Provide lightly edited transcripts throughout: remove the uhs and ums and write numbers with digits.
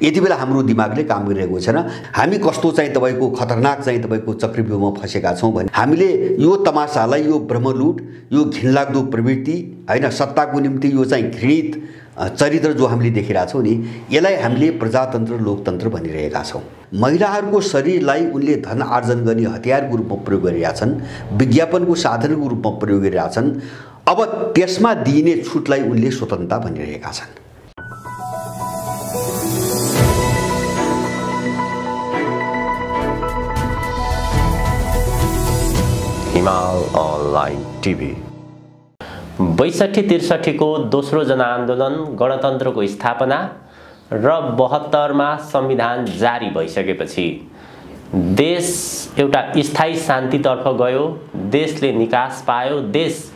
यति बेला हाम्रो दिमागले काम गरिरहेको छैन। हामी कस्तो चाहिँ तपाईको खतरनाक चाहिँ तपाईको चक्रव्यूहमा फसेका छौं भने हामीले यो तमासालाई, यो ब्रह्मलुट, यो घिनलाग्दो प्रवृत्ति हैन, सत्ताको निम्ति यो चाहिँ घृणित चरित्र जो हामीले देखिरहेका छौं नि, यसलाई हामीले प्रजातन्त्र लोकतन्त्र भनिरहेका छौं। महिलाहरूको शरीरलाई उनले धन आर्जन गर्ने हतियारको रूपमा प्रयोग गरिरहेका छन्, विज्ञापनको साधनको रूपमा प्रयोग गरिरहेका छन्। अब त्यसमा दिइने छुटलाई उनले स्वतन्त्रता भनिरहेका छन्। हिमाल अनलाइन टिभी 62-63 को दोस्रो जनआन्दोलन, गणतन्त्रको स्थापना र 72 मा संविधान जारी भइसकेपछि देश एउटा स्थायी शान्तितर्फ गयो, देशले निकास पायो, देश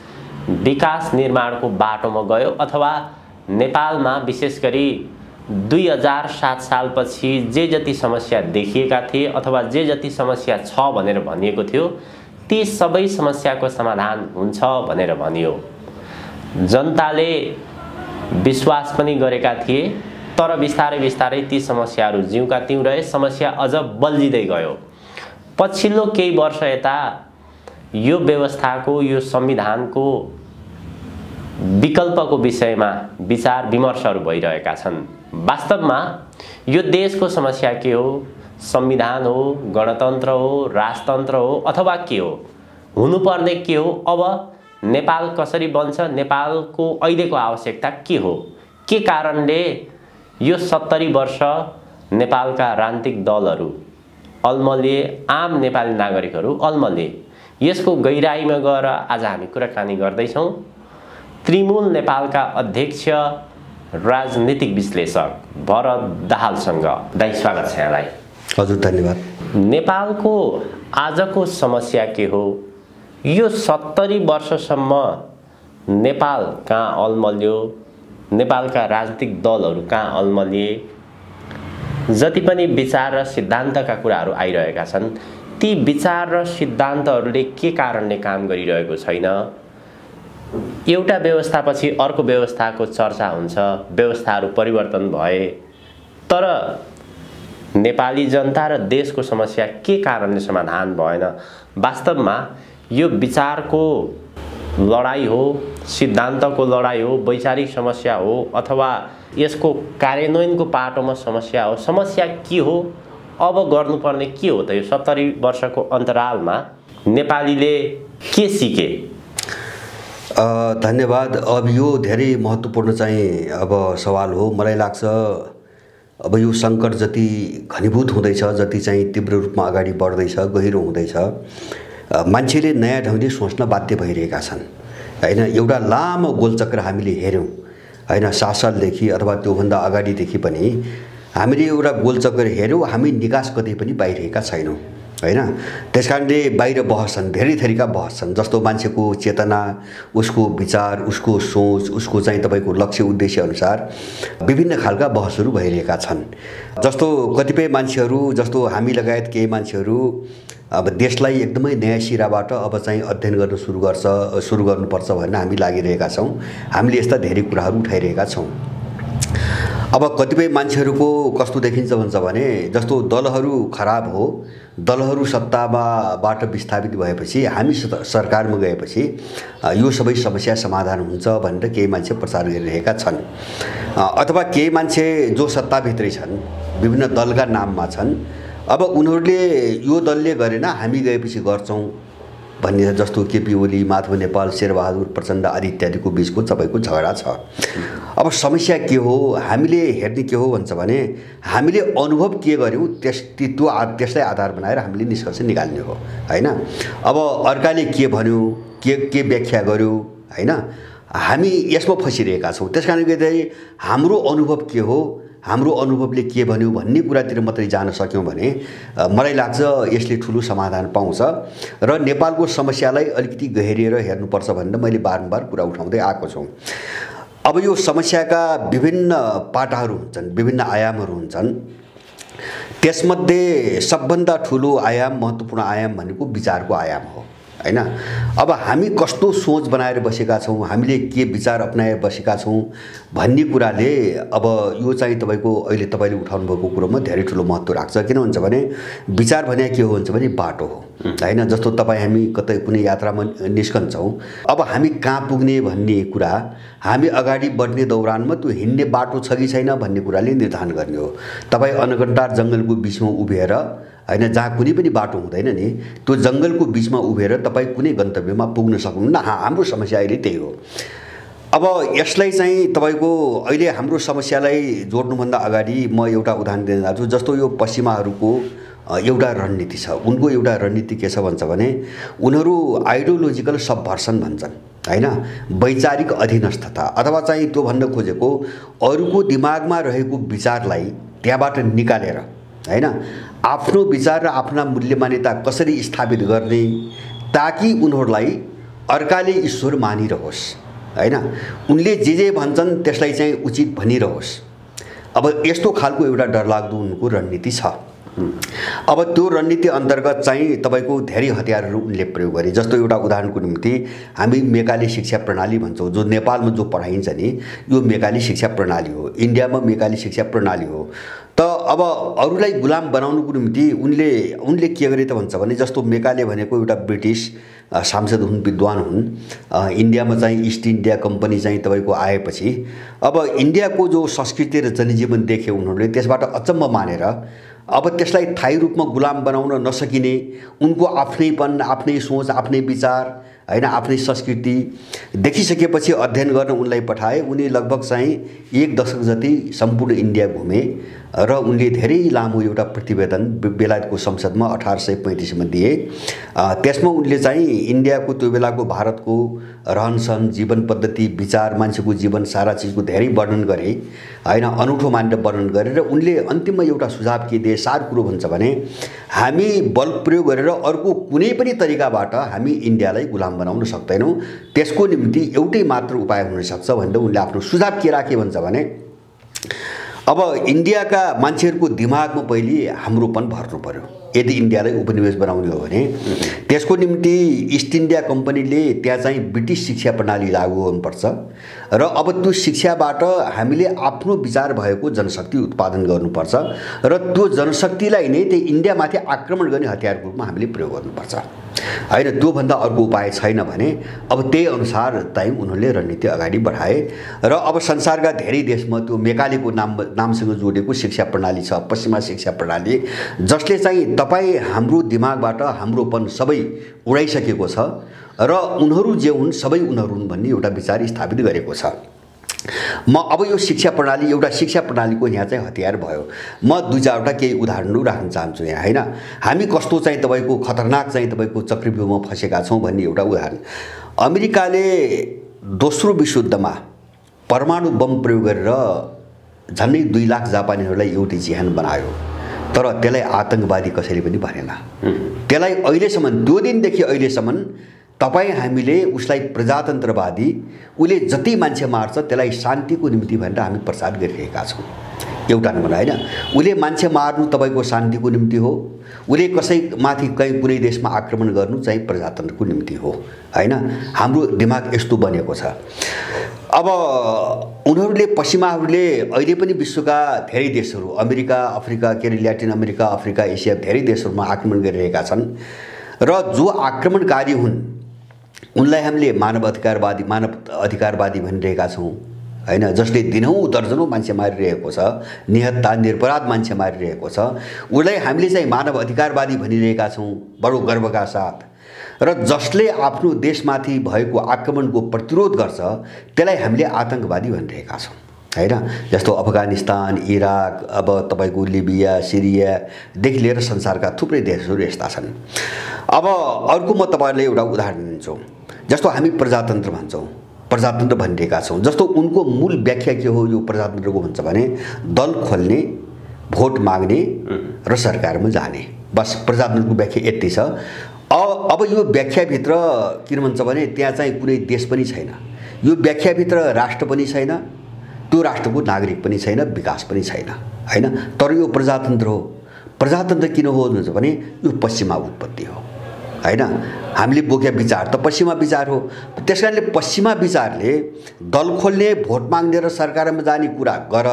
विकास निर्माणको बाटोमा गयो। अथवा नेपालमा विशेष गरी 2007 सालपछि जे जति समस्या देखिएका थिए अथवा जे जति समस्या छ भनेर भनिएको थियो, ती सबै समस्याको समाधान हुन्छ भनेर भनियो। जनताले विश्वास पनि गरेका थिए, तर बिस्तारै बिस्तारै ती समस्याहरू जिउका त्यौं रहे, समस्या अझ बल्झिँदै गयो। पछिल्लो केही वर्ष यता यो व्यवस्थाको, यो संविधानको विकल्पको विषयमा विचार विमर्शहरू भइरहेका छन्। वास्तवमा यो देशको समस्या के हो? संविधान हो, गणतन्त्र हो, राजतन्त्र हो, अथवा के हो? हुनुपर्ने के हो? अब नेपाल कसरी बन्छ? नेपालको अहिलेको आवश्यकता के हो? के कारणले यो 70 वर्ष नेपालका राजनीतिक दलहरू अल्मलिए, आम नेपाली नागरिकहरू अल्मलिए? यसको गहिराईमा गएर आज हामी कुराकानी गर्दैछौँ त्रिमूल नेपालका अध्यक्ष राजनीतिक विश्लेषक भरत दाहालसँग। दाइ, स्वागत छ यहाँलाई। हजुर, धन्यवाद। नेपालको आजको समस्या के हो? यो 70 वर्षसम्म नेपाल कहाँ अल्मलियो? नेपालका राजनीतिक दलहरू कहाँ अल्मलिए? जति पनि विचार र सिद्धान्तका कुराहरू आइरहेका छन्, ती विचार र सिद्धान्तहरूले के कारणले काम गरिरहेको छैन? एउटा व्यवस्थापछि अर्को व्यवस्थाको चर्चा हुन्छ, व्यवस्थाहरू परिवर्तन भए, तर नेपाली जनता र देशको समस्या के कारणले समाधान भएन? वास्तवमा यो विचारको लडाई हो, सिद्धान्तको लडाई हो, वैचारिक समस्या हो, अथवा यसको कार्यान्वयनको पाटोमा समस्या हो? समस्या के हो? अब गर्नुपर्ने के हो त? यो 70 वर्षको अन्तरालमा नेपालीले के सिके? धन्यवाद। अब यो धेरै महत्त्वपूर्ण चाहिँ अब सवाल हो। मलाई लाग्छ अब यो सङ्कट जति घनीभूत हुँदैछ, जति चाहिँ तीव्र रूपमा अगाडि बढ्दैछ, गहिरो हुँदैछ, मान्छेले नयाँ ढङ्गले सोच्न बाध्य भइरहेका छन् हैन। एउटा लामो गोलचक्र हामीले हेर्यौँ हैन, शासनदेखि अथवा त्योभन्दा अगाडिदेखि पनि हामीले एउटा गोलचक्र हेर्यौँ, हामी निकास कतै पनि पाइरहेका छैनौँ हैन। त्यसकारणले बाहिर बहस छन्, धेरै थरीका बहस छन्, जस्तो मान्छेको चेतना, उसको विचार, उसको सोच, उसको चाहिँ तपाईको लक्ष्य उद्देश्य अनुसार विभिन्न खालका बहसहरू भइरहेका छन्। जस्तो कतिपय मान्छेहरू, जस्तो हामी लगायत केही मान्छेहरू अब देशलाई एकदमै नयाँ सिराबाट अब चाहिँ अध्ययन गर्न सुरु गर्नुपर्छ भनेर हामी लागिरहेका छौँ। हामीले यस्ता धेरै कुराहरू उठाइरहेका छौँ। अब कतिपय मान्छेहरूको कस्तो देखिन्छ भन्छ भने, जस्तो दलहरू खराब हो, दलहरू सत्ताबाट विस्थापित भएपछि, हामी सरकारमा गएपछि यो सबै समस्या समाधान हुन्छ भनेर केही मान्छे प्रचार गरिरहेका छन्। अथवा केही मान्छे जो सत्ताभित्रै छन्, विभिन्न दलका नाममा छन्, अब उनीहरूले यो दलले गरेन हामी गएपछि गर्छौँ भन्ने, जस्तो केपी ओली, माधव नेपाल, शेरबहादुर प्रचण्ड आदि इत्यादिको बीचको तपाईँको झगडा छ। अब समस्या के हो? हामीले हेर्ने के हो भन्छ भने, हामीले अनुभव के गर्यौँ त्यसलाई आधार बनाएर हामीले निष्कर्ष निकाल्ने हो हैन। अब अर्काले के भन्यो, के व्याख्या गर्यो हैन, हामी यसमा फसिरहेका छौँ। त्यसकारणले गर्दाखेरि हाम्रो अनुभव के हो, हाम्रो अनुभवले के भन्यो भन्ने कुरातिर मात्रै जान सक्यौँ भने मलाई लाग्छ यसले ठुलो समाधान पाउँछ र नेपालको समस्यालाई अलिकति गहिरिएर हेर्नुपर्छ भनेर मैले बारम्बार कुरा उठाउँदै आएको छु। अब यो समस्याका विभिन्न पाटाहरू हुन्छन्, विभिन्न आयामहरू हुन्छन्। त्यसमध्ये सबभन्दा ठुलो आयाम, महत्त्वपूर्ण आयाम भनेको विचारको आयाम हो हैन। अब हामी कस्तो सोच बनाएर बसेका छौँ, हामीले के विचार अपनाएर बसेका छौँ भन्ने कुराले अब यो चाहिँ तपाईँको अहिले तपाईँले उठाउनु भएको कुरोमा धेरै ठुलो महत्त्व राख्छ। किन भन्छ भने विचार भने के हो भन्छ भने बाटो हो हैन। जस्तो तपाईँ हामी कतै कुनै यात्रामा निस्कन्छौँ, अब हामी कहाँ पुग्ने भन्ने कुरा हामी अगाडि बढ्ने दौरानमा त्यो हिँड्ने बाटो छ कि छैन भन्ने कुराले निर्धारण गर्ने हो। तपाईँ अनगन्तार जङ्गलको बिचमा उभिएर हैन, जहाँ कुनै पनि बाटो हुँदैन नि, त्यो जङ्गलको बिचमा उभिएर तपाईँ कुनै गन्तव्यमा पुग्न सक्नुहुन्न। हाम्रो समस्या अहिले त्यही हो। अब यसलाई चाहिँ तपाईँको अहिले हाम्रो समस्यालाई जोड्नुभन्दा अगाडि म एउटा उदाहरण दिन चाहन्छु। जस्तो यो पश्चिमाहरूको एउटा रणनीति छ। उनको एउटा रणनीति के छ भन्छ भने उनीहरू आइडियोलोजिकल सबभर्सन भन्छन् हैन, वैचारिक अधीनस्थता, अथवा चाहिँ त्यो भन्न खोजेको अरूको दिमागमा रहेको विचारलाई त्यहाँबाट निकालेर हैन आफ्नो विचार र आफ्ना मूल्य मान्यता कसरी स्थापित गर्ने ताकि उनीहरूलाई अर्काले ईश्वर मानिरहोस् हैन, उनले जे भन्छन् त्यसलाई चाहिँ उचित भनिरहोस्। अब यस्तो खालको एउटा डरलाग्दो उनको रणनीति छ। अब त्यो रणनीति अन्तर्गत चाहिँ तपाईँको धेरै हतियारहरू उनले प्रयोग गरे। जस्तो एउटा उदाहरणको निम्ति हामी मेकाले शिक्षा प्रणाली भन्छौँ, जो नेपालमा जो पढाइन्छ नि यो मेकाले शिक्षा प्रणाली हो, इन्डियामा मेकाले शिक्षा प्रणाली हो। त अब अरूलाई गुलाम बनाउनुको निम्ति उनले के गरे त भन्छ भने जस्तो मेकाले भनेको एउटा ब्रिटिस सांसद हुन्, विद्वान हुन्। इन्डियामा चाहिँ इस्ट इन्डिया कम्पनी चाहिँ तपाईँको आएपछि अब इन्डियाको जो संस्कृति र जनजीवन देखे उनीहरूले, त्यसबाट अचम्म मानेर अब त्यसलाई थायी रूपमा गुलाम बनाउन नसकिने, उनको आफ्नैपन, आफ्नै सोच, आफ्नै विचार हैन, आफ्नै संस्कृति देखिसकेपछि अध्ययन गर्न उनलाई पठाए। उनी लगभग चाहिँ 1 दशक जति सम्पूर्ण इन्डिया घुमे र उनले धेरै लामो एउटा प्रतिवेदन बेलायतको संसदमा 1835 मा दिए। त्यसमा उनले चाहिँ इन्डियाको त्यो बेलाको भारतको रहनसहन, जीवन पद्धति, विचार, मान्छेको जीवन, सारा चिजको धेरै वर्णन गरे हैन, अनौठो मानेर वर्णन गरे र उनले अन्तिममा एउटा सुझाव के दिए, सार कुरो भन्छ भने हामी बल प्रयोग गरेर अर्को कुनै पनि तरिकाबाट हामी इन्डियालाई गुलाम बनाउन सक्दैनौँ, त्यसको निम्ति एउटै मात्र उपाय हुन सक्छ भनेर उनले आफ्नो सुझाव के राखे भन्छ भने अब इन्डियाका मान्छेहरूको दिमागमा पहिले हाम्रोपन भर्नु पर्यो। यदि इन्डियालाई उपनिवेश बनाउने हो भने त्यसको निम्ति इस्ट इन्डिया कम्पनीले त्यहाँ चाहिँ ब्रिटिस शिक्षा प्रणाली लागू गर्नुपर्छ र अब त्यो शिक्षाबाट हामीले आफ्नो विचार भएको जनशक्ति उत्पादन गर्नुपर्छ र त्यो जनशक्तिलाई नै त्यही इन्डियामाथि आक्रमण गर्ने हतियारको रूपमा हामीले प्रयोग गर्नुपर्छ हैन। त्योभन्दा अर्को उपाय छैन भने अब त्यही अनुसार चाहिँ उनीहरूले रणनीति अगाडि बढाए र अब संसारका धेरै देशमा त्यो मेकालेको नामसँग जोडिएको शिक्षा प्रणाली छ, पश्चिमा शिक्षा प्रणाली, जसले चाहिँ तपाईँ हाम्रो दिमागबाट हाम्रोपन सबै उडाइसकेको छ र उनीहरू जे हुन् सबै उनीहरू हुन् भन्ने एउटा विचार स्थापित गरेको छ। म अब यो शिक्षा प्रणाली एउटा शिक्षा प्रणालीको यहाँ चाहिँ हतियार भयो। म 2-4वटा केही उदाहरणहरू राख्न चाहन्छु यहाँ हैन। हामी कस्तो चाहिँ तपाईँको खतरनाक चाहिँ तपाईँको चक्रव्यूहमा फँसेका छौँ भन्ने एउटा उदाहरण। अमेरिकाले दोस्रो विश्वयुद्धमा परमाणु बम प्रयोग गरेर झन्डै 2 लाख जापानीहरूलाई एउटै जिहान बनायो, तर त्यसलाई आतंकवादी कसैले पनि भनेन। त्यसलाई अहिलेसम्म, त्यो दिनदेखि अहिलेसम्म तपाईँ हामीले उसलाई प्रजातन्त्रवादी, उसले जति मान्छे मार्छ त्यसलाई शान्तिको निम्ति भनेर हामी प्रचार गरिरहेका छौँ। एउटा नम्बर हैन, उसले मान्छे मार्नु तपाईँको शान्तिको निम्ति हो, उसले कसैमाथि कहीँ कुनै देशमा आक्रमण गर्नु चाहिँ प्रजातन्त्रको निम्ति हो हैन। हाम्रो दिमाग यस्तो बनेको छ। अब उनीहरूले पश्चिमाहरूले अहिले पनि विश्वका धेरै देशहरू, अमेरिका, अफ्रिका, के अरे ल्याटिन अमेरिका, अफ्रिका, एसिया धेरै देशहरूमा आक्रमण गरिरहेका छन् र जो आक्रमणकारी हुन् उनलाई हामीले मानव अधिकारवादी भनिरहेका छौँ हैन, जसले दिनौँ दर्जनौँ मान्छे मारिरहेको छ, निहत्ता निरपराध मान्छे मारिरहेको छ, उसलाई हामीले चाहिँ मानव अधिकारवादी भनिरहेका छौँ बडो गर्वका साथ। र जसले आफ्नो देशमाथि भएको आक्रमणको प्रतिरोध गर्छ त्यसलाई हामीले आतंकवादी भनिरहेका छौँ हैन। जस्तो अफगानिस्तान, इराक, अब तपाईँको लिबिया, सिरियादेखि लिएर संसारका थुप्रै देशहरू यस्ता छन्। अब अर्को म तपाईँहरूलाई एउटा उदाहरण दिन्छु। जस्तो हामी प्रजातन्त्र भन्छौँ, प्रजातन्त्र भनिरहेका छौँ, जस्तो उनको मूल व्याख्या के हो यो प्रजातन्त्रको भन्छ भने दल खोल्ने, भोट माग्ने र सरकारमा जाने, बस प्रजातन्त्रको व्याख्या यति छ। अब यो व्याख्याभित्र किन भन्छ भने त्यहाँ चाहिँ कुनै देश पनि छैन, यो व्याख्याभित्र राष्ट्र पनि छैन, त्यो राष्ट्रको नागरिक पनि छैन, विकास पनि छैन हैन। तर यो प्रजातन्त्र हो। प्रजातन्त्र किन हो भन्छ भने यो पश्चिमा उत्पत्ति हो हैन। हामीले बोकेका विचार त पश्चिमा विचार हो। त्यसकारणले पश्चिमा विचारले दल खोल्ने, भोट माग्ने र सरकारमा जाने कुरा गर,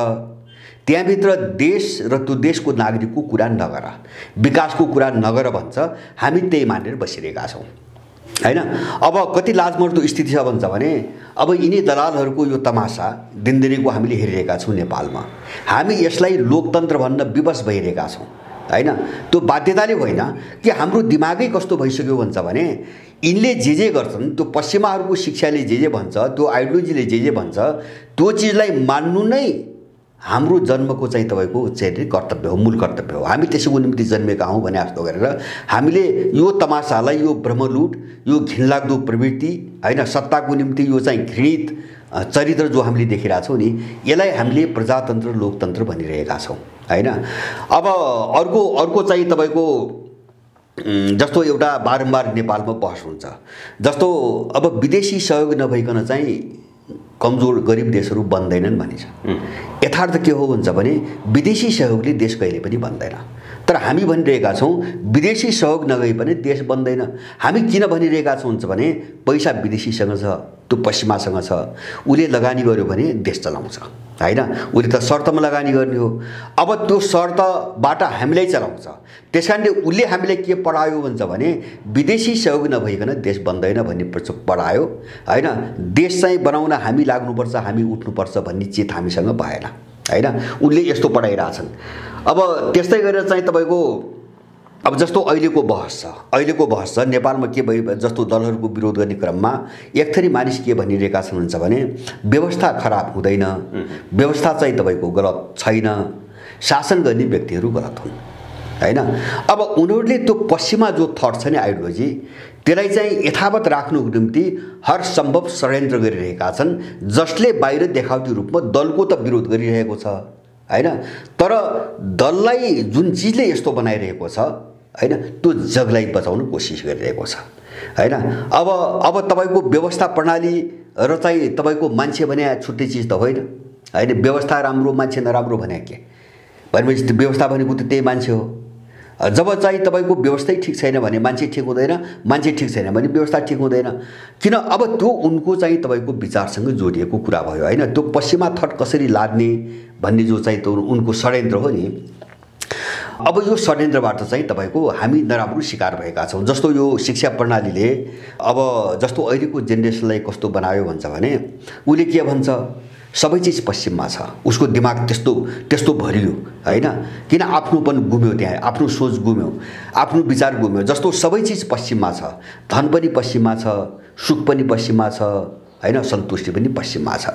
त्यहाँभित्र देश र त्यो देशको नागरिकको कुरा नगर, विकासको कुरा नगर भन्छ। हामी त्यही मानेर बसिरहेका छौँ हैन। अब कति लाजमर्दो स्थिति छ भन्छ भने अब यिनी दलालहरूको यो तमासा दिनदिनीको हामीले हेरिरहेका छौँ नेपालमा। हामी यसलाई लोकतन्त्र भन्न विवश भइरहेका छौँ हैन। त्यो बाध्यताले होइन कि हाम्रो दिमागै कस्तो भइसक्यो भन्छ भने यिनले जे गर्छन्, त्यो पश्चिमाहरूको शिक्षाले जे भन्छ, त्यो आइडियोलोजीले जे भन्छ, त्यो चिजलाई मान्नु नै हाम्रो जन्मको चाहिँ तपाईँको चाहिँ कर्तव्य हो, मूल कर्तव्य हो। हामी त्यसैको निम्ति जन्मेका हौँ भने जस्तो गरेर हामीले यो तमासालाई, यो ब्रह्मलुट, यो घिनलाग्दो प्रवृत्ति हैन, सत्ताको निम्ति यो चाहिँ घृणित चरित्र जो हामीले देखिरहेछौँ नि, यसलाई हामीले प्रजातन्त्र, लोकतन्त्र भनिरहेका छौँ हैन। अब अर्को चाहिँ तपाईँको जस्तो एउटा बारम्बार नेपालमा बहस हुन्छ, जस्तो अब विदेशी सहयोग नभइकन चाहिँ कमजोर गरिब देशहरू बन्दैनन् भनिन्छ। यथार्थ के हो भन्छ भने विदेशी सहयोगले देश कहिले पनि बन्दैन। तर हामी भनिरहेका छौँ विदेशी सहयोग नगए पनि देश बन्दैन। हामी किन भनिरहेका छौँ भन्छ भने पैसा विदेशीसँग छ, त्यो पश्चिमासँग छ, उसले लगानी गर्यो भने देश चलाउँछ हैन। उसले त शर्तमा लगानी गर्ने हो। अब त्यो शर्तबाट हामीलाई चलाउँछ। त्यसकारणले उसले हामीलाई के पढायो भन्छ भने विदेशी सहयोग नभइकन देश बन्दैन भन्ने पढायो हैन। देश चाहिँ बनाउन हामी लाग्नुपर्छ, हामी उठ्नुपर्छ भन्ने चेत हामीसँग भएन हैन। उनले यस्तो पढाइरहेछन्। अब त्यस्तै गरेर चाहिँ तपाईँको अब जस्तो अहिलेको बहस छ नेपालमा के भइ, जस्तो दलहरूको विरोध गर्ने क्रममा एक थरी मानिस के भनिरहेका छन् भन्छ भने व्यवस्था खराब हुँदैन, व्यवस्था चाहिँ तपाईँको गलत छैन, शासन गर्ने व्यक्तिहरू गलत हुन् हैन। अब उनीहरूले त्यो पश्चिमा जो थट छ नि आइडियोलोजी, त्यसलाई चाहिँ यथावत राख्नुको निम्ति हर सम्भव षड्यन्त्र गरिरहेका छन्, जसले बाहिर देखावटी रूपमा दलको त विरोध गरिरहेको छ हैन। तर दललाई जुन चिजले यस्तो बनाइरहेको छ हैन, त्यो जगलाई बचाउन कोसिस गरिरहेको छ हैन। अब तपाईँको व्यवस्था प्रणाली र चाहिँ तपाईँको मान्छे भने छुट्टै चिज त होइन हैन। व्यवस्था राम्रो, मान्छे नराम्रो भने के भनेपछि व्यवस्था भनेको त त्यही मान्छे हो। जब चाहिँ तपाईँको व्यवस्थै ठिक छैन भने मान्छे ठिक हुँदैन, मान्छे ठिक छैन भने व्यवस्था ठिक हुँदैन। किन अब त्यो उनको चाहिँ तपाईँको विचारसँग जोडिएको कुरा भयो हैन। त्यो पश्चिमा थट कसरी लाद्ने भन्ने जो चाहिँ त्यो उनको षड्यन्त्र हो नि, अब यो षड्यन्त्रबाट चाहिँ तपाईँको हामी नराम्रो शिकार भएका छौँ। जस्तो यो शिक्षा प्रणालीले अब जस्तो अहिलेको जेनेरेसनलाई कस्तो बनायो भन्छ भने उसले के भन्छ, सबै चिज पश्चिममा छ, उसको दिमाग त्यस्तो भरियो हैन। किन आफ्नोपन गुम्यो, त्यहाँ आफ्नो सोच गुम्यो, आफ्नो विचार गुम्यो। जस्तो सबै चिज पश्चिममा छ, धन पनि पश्चिममा छ, सुख पनि पश्चिममा छ हैन, सन्तुष्टि पनि पश्चिममा छ।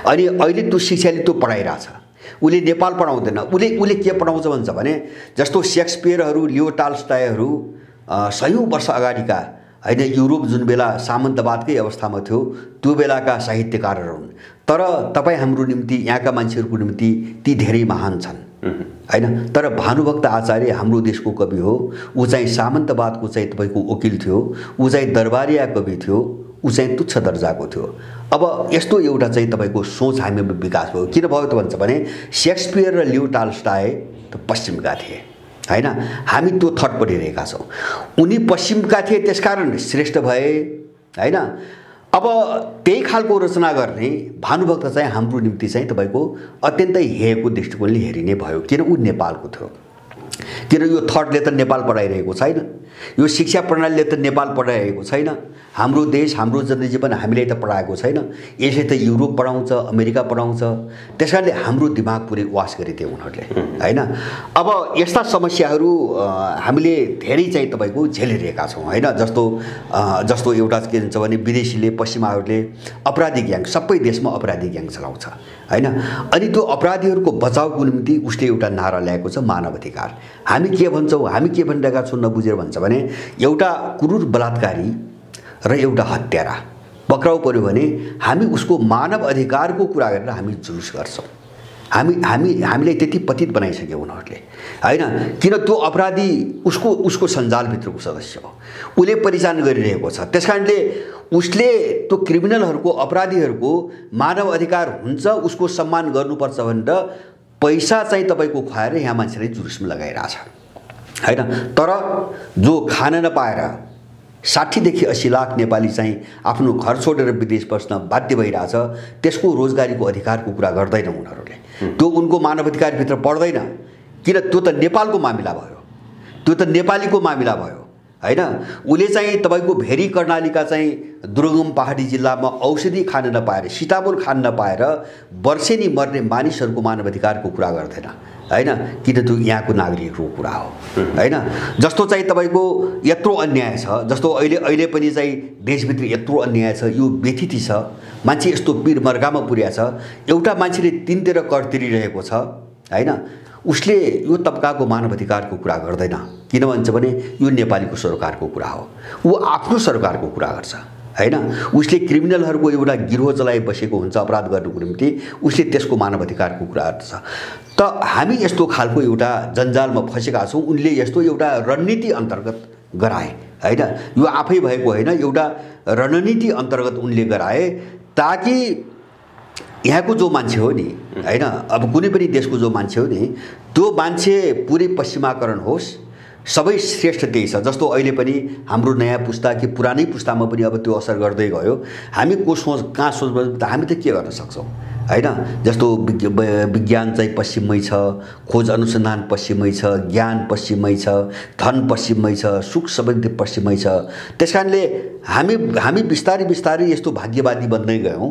अनि अहिले त्यो शिक्षाले त्यो पढाइरहेछ। उसले नेपाल पढाउँदैन, उसले के पढाउँछ भन्छ भने जस्तो सेक्सपियरहरू, लियो टाल्स्टायहरू सयौँ वर्ष अगाडिका हैन, युरोप जुन बेला सामन्तवादकै अवस्थामा थियो त्यो बेलाका साहित्यकारहरू हुन्। तर तपाईँ हाम्रो निम्ति, यहाँका मान्छेहरूको निम्ति ती धेरै महान छन् हैन। तर भानुभक्त आचार्य हाम्रो देशको कवि हो, ऊ चाहिँ सामन्तवादको चाहिँ तपाईँको वकिल थियो, ऊ चाहिँ दरबारिया कवि थियो, ऊ चाहिँ तुच्छ दर्जाको थियो। अब यस्तो एउटा चाहिँ तपाईँको सोच हामीमा विकास भयो। किन भयो त भन्छ भने सेक्सपियर र लियो टाल्स्टाय त पश्चिमका थिए हैन। हामी त्यो थट पढिरहेका छौँ। उनी पश्चिमका थिए त्यसकारण श्रेष्ठ भए हैन। अब त्यही खालको रचना गर्ने भानुभक्त चाहिँ हाम्रो निम्ति चाहिँ तपाईँको अत्यन्तै हेयको दृष्टिकोणले हेरिने भयो। किन ऊ नेपालको थियो, किन यो थटले त नेपाल पढाइरहेको छैन, यो शिक्षा प्रणालीले त नेपाल पढाइरहेको छैन, हाम्रो देश, हाम्रो जनजीवन हामीलाई त पढाएको छैन, यसले त युरोप पढाउँछ, अमेरिका पढाउँछ। त्यसकारणले हाम्रो दिमाग पुरै वास गरिदिए उनीहरूले हैन। अब यस्ता समस्याहरू हामीले धेरै चाहिँ तपाईँको झेलिरहेका छौँ हैन। जस्तो एउटा के भन्छ भने विदेशीले, पश्चिमाहरूले अपराधी ग्याङ, सबै देशमा अपराधी ग्याङ चलाउँछ हैन। अनि त्यो अपराधीहरूको बचाउको निम्ति उसले एउटा नारा ल्याएको छ, मानव अधिकार। हामी के भन्छौँ, हामी के भनिरहेका छौँ नबुझेर भन्छ भने एउटा क्रूर बलात्कारी र एउटा हत्यारा पक्राउ पर्यो भने हामी उसको मानव अधिकारको कुरा गरेर हामी जुलुस गर्छौँ। हामीलाई त्यति पतित बनाइसक्यो उनीहरूले हैन। किन त्यो अपराधी उसको सञ्जालभित्रको सदस्य हो, उसले परिचालन गरिरहेको छ। त्यसकारणले उसले त्यो क्रिमिनलहरूको, अपराधीहरूको मानव अधिकार हुन्छ, उसको सम्मान गर्नुपर्छ भनेर पैसा चाहिँ तपाईँको खुवाएर यहाँ मान्छेलाई जुलुसमा लगाइरहेछ हैन। तर जो खान नपाएर 60 देखि 80 लाख नेपाली चाहिँ आफ्नो घर छोडेर विदेश बस्न बाध्य भइरहेछ, त्यसको रोजगारीको अधिकारको कुरा गर्दैन उनीहरूले। त्यो उनको मानवाधिकारभित्र पर्दैन, किन त्यो त नेपालको मामिला भयो, त्यो त नेपालीको मामिला भयो हैन। उसले चाहिँ तपाईको भेरी कर्णालीका चाहिँ दुर्गम पहाडी जिल्लामा औषधि खान नपाएर, सीताफल खान नपाएर वर्षेनी मर्ने मानिसहरूको मानवाधिकारको कुरा गर्दैन हैन, किन त्यो यहाँको नागरिकको कुरा हो हैन। जस्तो चाहिँ तपाईको यत्रो अन्याय छ, जस्तो अहिले पनि चाहिँ देशभित्र यत्रो अन्याय छ, यो व्यथिति छ, मान्छे यस्तो पीर मर्गामा पुर्या छ। एउटा मान्छेले 3 तिर कर तिरिरहेको छ हैन, उसले यो तबकाको मानवाधिकारको कुरा गर्दैन, किन भन्छ भने यो नेपालीको सरकारको कुरा हो, ऊ आफ्नो सरकारको कुरा गर्छ हैन। उसले क्रिमिनलहरूको एउटा गिरोह चलाइ बसेको हुन्छ अपराध गर्नुको निम्ति, उसले त्यसको मानवाधिकारको कुरा गर्छ। त हामी यस्तो खालको एउटा जन्जालमा फसेका छौँ। उनले यस्तो एउटा रणनीति अन्तर्गत गराए हैन, यो आफै भएको होइन, एउटा रणनीति अन्तर्गत उनले गराए ताकि यहाँको जो मान्छे हो नि हैन, अब कुनै पनि देशको जो मान्छे हो नि, त्यो मान्छे पुरै पश्चिमाकरण होस्, सबै श्रेष्ठ त्यही छ। जस्तो अहिले पनि हाम्रो नयाँ पुस्ता कि पुरानै पुस्तामा पनि अब त्यो असर गर्दै गयो। हामी को सोच कहाँ सोच, हामी त के गर्न सक्छौँ हैन। जस्तो विज्ञान चाहिँ पश्चिममै छ, खोज अनुसन्धान पश्चिममै छ, ज्ञान पश्चिममै छ, धन पश्चिममै छ, सुख समृद्धि पश्चिममै छ। त्यसकारणले हामी बिस्तारै बिस्तारै यस्तो भाग्यवादी बन्दै गयौँ।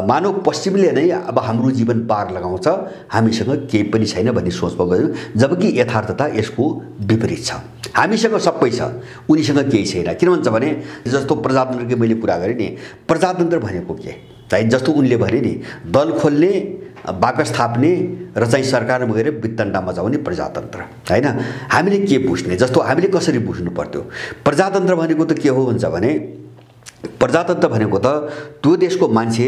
मानव पश्चिमले नै अब हाम्रो जीवन पार लगाउँछ, हामीसँग केही पनि छैन भन्ने सोचमा गयौँ, जबकि यथार्थता यसको विपरीत छ। हामीसँग सबै छ, उनीसँग केही छैन। किन भन्छ भने जस्तो प्रजातन्त्रकै मैले कुरा गरेँ नि, प्रजातन्त्र भनेको के चाहिँ, जस्तो उनले भने नि दल खोल्ने, बाकस थाप्ने र चाहिँ सरकारमा गएर वित्तण्डा मचाउने प्रजातन्त्र हैन। हामीले के बुझ्ने, जस्तो हामीले कसरी बुझ्नु पर्थ्यो प्रजातन्त्र भनेको त के हो भन्छ भने, प्रजातन्त्र भनेको त त्यो देशको मान्छे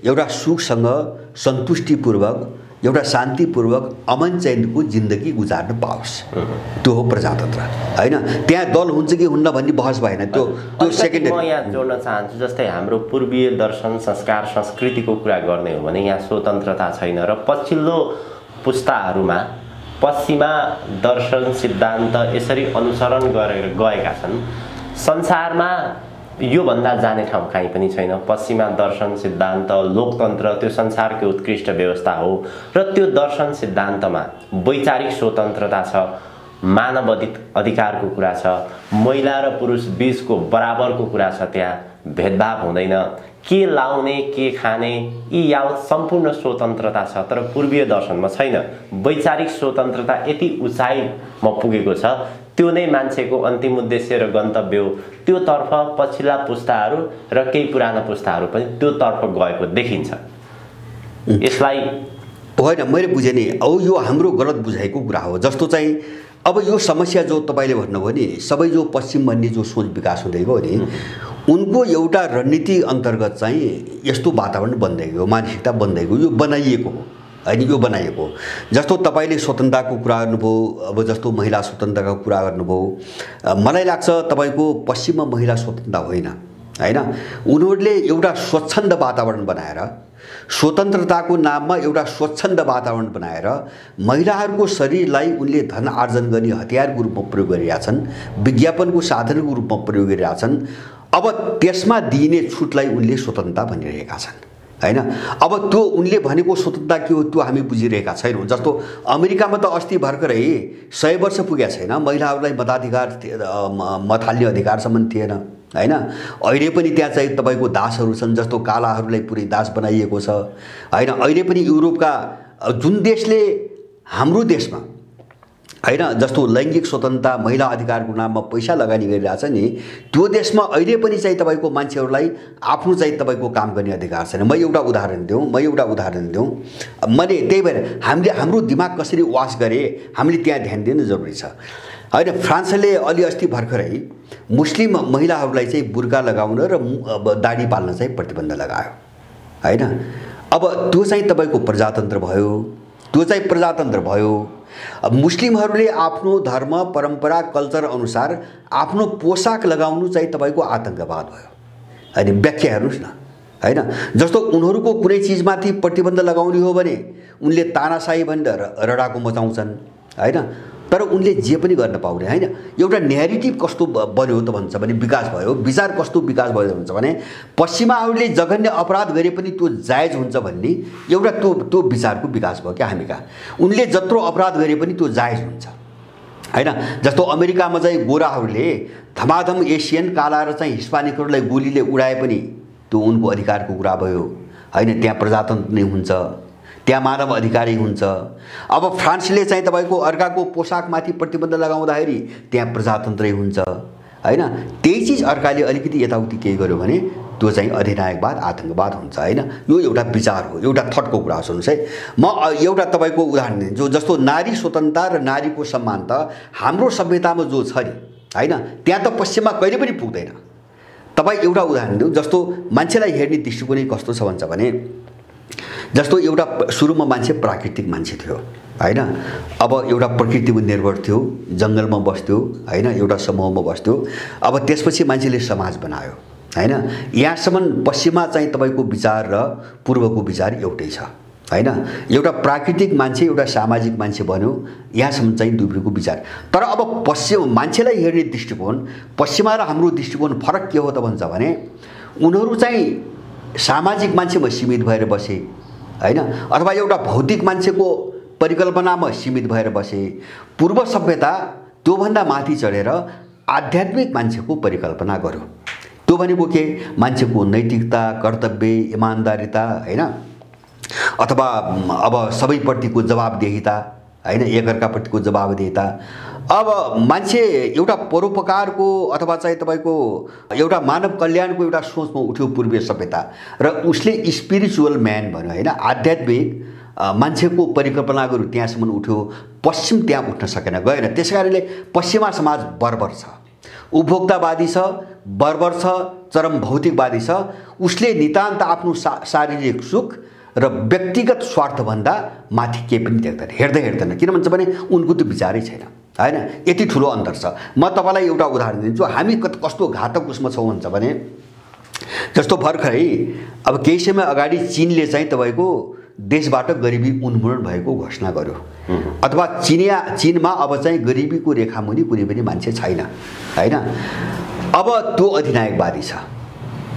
एउटा सुखसँग सन्तुष्टिपूर्वक एउटा शान्तिपूर्वक अमन चैनको जिन्दगी गुजार्न पाओस्, त्यो हो प्रजातन्त्र हैन। त्यहाँ दल हुन्छ कि हुन्न भन्ने बहस भएन, त्यो सेकेन्डरी। म यहाँ जोड्न चाहन्छु, जस्तै हाम्रो पूर्वीय दर्शन संस्कार संस्कृतिको कुरा गर्ने हो भने यहाँ स्वतन्त्रता छैन र पछिल्लो पुस्ताहरूमा पश्चिमा दर्शन सिद्धान्त यसरी अनुसरण गरेर गएका छन्। संसारमा योभन्दा जाने ठाउँ कहीँ पनि छैन। पश्चिमा दर्शन सिद्धान्त लोकतन्त्र त्यो संसारको उत्कृष्ट व्यवस्था हो र त्यो दर्शन सिद्धान्तमा वैचारिक स्वतन्त्रता छ, मानव अधिकारको कुरा छ, महिला र पुरुष बीचको बराबरको कुरा छ, त्यहाँ भेदभाव हुँदैन, के लाउने के खाने यी यावत सम्पूर्ण स्वतन्त्रता छ। तर पूर्वीय दर्शनमा छैन। वैचारिक स्वतन्त्रता यति उचाइमा पुगेको छ, त्यो नै मान्छेको अन्तिम उद्देश्य र गन्तव्य हो। त्यो तर्फ पछिल्ला पुस्ताहरू र केही पुराना पुस्ताहरू पनि त्यो तर्फ गएको देखिन्छ। यसलाई होइन, मैले बुझेँ नि, औ यो हाम्रो गलत बुझाइको कुरा हो। जस्तो चाहिँ अब यो समस्या जो तपाईले भन्नुभयो नि, सबै जो पश्चिम भन्ने जो सोच विकास हुँदै गयो नि, उनको एउटा रणनीति अन्तर्गत चाहिँ यस्तो वातावरण बन्दै गयो, मानसिकता बन्दै गयो, यो बनाइएको हो हैन, यो बनाइएको हो। जस्तो तपाईले स्वतन्त्रताको कुरा गर्नुभयो, अब जस्तो महिला स्वतन्त्रताको कुरा गर्नुभयो, मलाई लाग्छ तपाईको पश्चिममा महिला स्वतन्त्रता होइन हैन। उनीहरूले एउटा स्वच्छन्द वातावरण बनाएर, स्वतन्त्रताको नाममा एउटा स्वच्छन्द वातावरण बनाएर महिलाहरूको शरीरलाई उनले धन आर्जन गर्ने हतियारको रूपमा प्रयोग गरिरहेछन्, विज्ञापनको साधनको रूपमा प्रयोग गरिरहेछन्। अब त्यसमा दिइने छुटलाई उनले स्वतन्त्रता भनिरहेका छन् हैन। अब त्यो उनले भनेको स्वतन्त्रता के हो त्यो हामी बुझिरहेका छैनौँ। जस्तो अमेरिकामा त अस्ति भर्खरै 100 वर्ष पुगेको छैन, महिलाहरूलाई मताधिकार मत हाल्ने अधिकारसम्म थिएन हैन। अहिले पनि त्यहाँ चाहिँ तपाईको दासहरू छन्, जस्तो कालाहरूलाई पुरै दास बनाइएको छ हैन। अहिले पनि युरोपका जुन देशले हाम्रो देशमा हैन जस्तो लैङ्गिक स्वतन्त्रता महिला अधिकारको नाममा पैसा लगानी गरिरहेछ नि, त्यो देशमा अहिले पनि चाहिँ तपाईको मान्छेहरूलाई आफ्नो चाहिँ तपाईको काम गर्ने अधिकार छैन। म एउटा उदाहरण दिउँ, मैले त्यही भएर हामीले हाम्रो दिमाग कसरी वास गरे हामीले त्यहाँ ध्यान दिनु जरुरी छ हैन। फ्रान्सले अलि अस्ति भर्खरै मुस्लिम महिलाहरूलाई चाहिँ बुर्का लगाउन र दाढी पाल्न चाहिँ प्रतिबन्ध लगायो हैन। अब त्यो चाहिँ तपाईको प्रजातन्त्र भयो, अब मुस्लिमहरूले आफ्नो धर्म परम्परा कल्चर अनुसार आफ्नो पोशाक लगाउनु चाहिँ तपाईको आतंकवाद भयो हैन। व्याख्या हेर्नुस् न हैन। जस्तो उनीहरूको कुनै चीजमाथि प्रतिबन्ध लगाउने हो भने उनले तानाशाही भनेर रडाको मचाउँछन् हैन। तर तर उनले जे पनि गर्न पाउने हैन। एउटा न्यारेटिभ कस्तो बन्यो त भन्छ भने विकास भयो, विचार कस्तो विकास भयो भन्छ भने पश्चिमाहरूले जघन्य अपराध गरे पनि त्यो जायज हुन्छ भन्ने एउटा त्यो विचारको विकास भयो क्या हामी कहाँ। उनले जत्रो अपराध गरे पनि त्यो जायज हुन्छ हैन। जस्तो अमेरिकामा चाहिँ गोराहरूले धमाधम एसियन काला र चाहिँ हिस्पानिकहरूलाई गोलीले उडाए पनि त्यो उनको अधिकारको कुरा भयो हैन। त्यहाँ प्रजातन्त्र नै हुन्छ, त्यहाँ मानव अधिकारी हुन्छ। अब फ्रान्सले चाहिँ तपाईको अर्काको पोसाकमाथि प्रतिबन्ध लगाउँदाखेरि त्यहाँ प्रजातन्त्रै हुन्छ हैन। त्यही चीज अर्काले अलिकति यताउति केही गर्यो भने त्यो चाहिँ अधिनायकवाद आतंकवाद हुन्छ हैन। यो एउटा विचार हो, एउटा थटको कुरा सुन्नुस् है। म एउटा तपाईको उदाहरण दिन्छु। जस्तो नारी स्वतन्त्रता र नारीको सम्मान त हाम्रो सभ्यतामा जो छ नि हैन, त्यहाँ त पश्चिममा कहिले पनि पुग्दैन। तपाईँ एउटा उदाहरण दिउँ। जस्तो मान्छेलाई हेर्ने दृष्टिकोण कस्तो छ भन्छ भने जस्तो एउटा सुरुमा मान्छे प्राकृतिक मान्छे थियो हैन। अब एउटा प्रकृतिमा निर्भर थियो, जङ्गलमा बस्थ्यो हैन, एउटा समूहमा बस्थ्यो। अब त्यसपछि मान्छेले समाज बनायो हैन। यहाँसम्म पश्चिममा चाहिँ तपाईको विचार र पूर्वको विचार एउटै छ हैन। एउटा प्राकृतिक मान्छे एउटा सामाजिक मान्छे बन्यो, यहाँसम्म चाहिँ दुईवटैको विचार। तर अब पश्चिम मान्छेलाई हेर्ने दृष्टिकोण पश्चिमा र हाम्रो दृष्टिकोण फरक के हो त भन्छ भने उनीहरू चाहिँ सामाजिक मान्छेमा सीमित भएर बसे हैन, अथवा एउटा भौतिक मान्छेको परिकल्पनामा सीमित भएर बसे। पूर्व सभ्यता त्योभन्दा माथि चढेर आध्यात्मिक मान्छेको परिकल्पना गर्यो। त्यो भनेको के, मान्छेको नैतिकता, कर्तव्य, इमानदारिता हैन, अथवा अब सबैप्रतिको जवाबदेहिता हैन, एकअर्काप्रतिको जवाबदेहिता। अब मान्छे एउटा परोपकारको अथवा चाहिँ तपाईको एउटा मानव कल्याणको एउटा सोचमा उठ्यो पूर्वीय सभ्यता र उसले स्पिरिचुअल म्यान भन्यो हैन, आध्यात्मिक मान्छेको परिकल्पना गर्यो, त्यहाँसम्म उठ्यो। पश्चिम त्यहाँ उठ्न सकेन, गएन। त्यसकारणले पश्चिमा समाज बर्बर छ, उपभोक्तावादी छ, बर्बर छ, चरम भौतिकवादी छ। उसले नितान्त आफ्नो शारीरिक सुख र व्यक्तिगत स्वार्थभन्दा माथि केही पनि देख्दैन, हेर्दैन। किन भन्छ भने उनको त्यो विचारै छैन हैन। यति ठुलो अन्तर छ। म तपाईलाई एउटा उदाहरण दिन्छु। हामी कस्तो घातक उसमा छौँ भन्छ भने जस्तो भर्खरै अब केही समय अगाडि चीनले चाहिँ तपाईको देशबाट गरिबी उन्मूलन भएको घोषणा गर्यो, अथवा चीनमा अब चाहिँ गरिबीको रेखामुनि कुनै पनि मान्छे छैन हैन। अब त्यो अधिनायकवादी छ।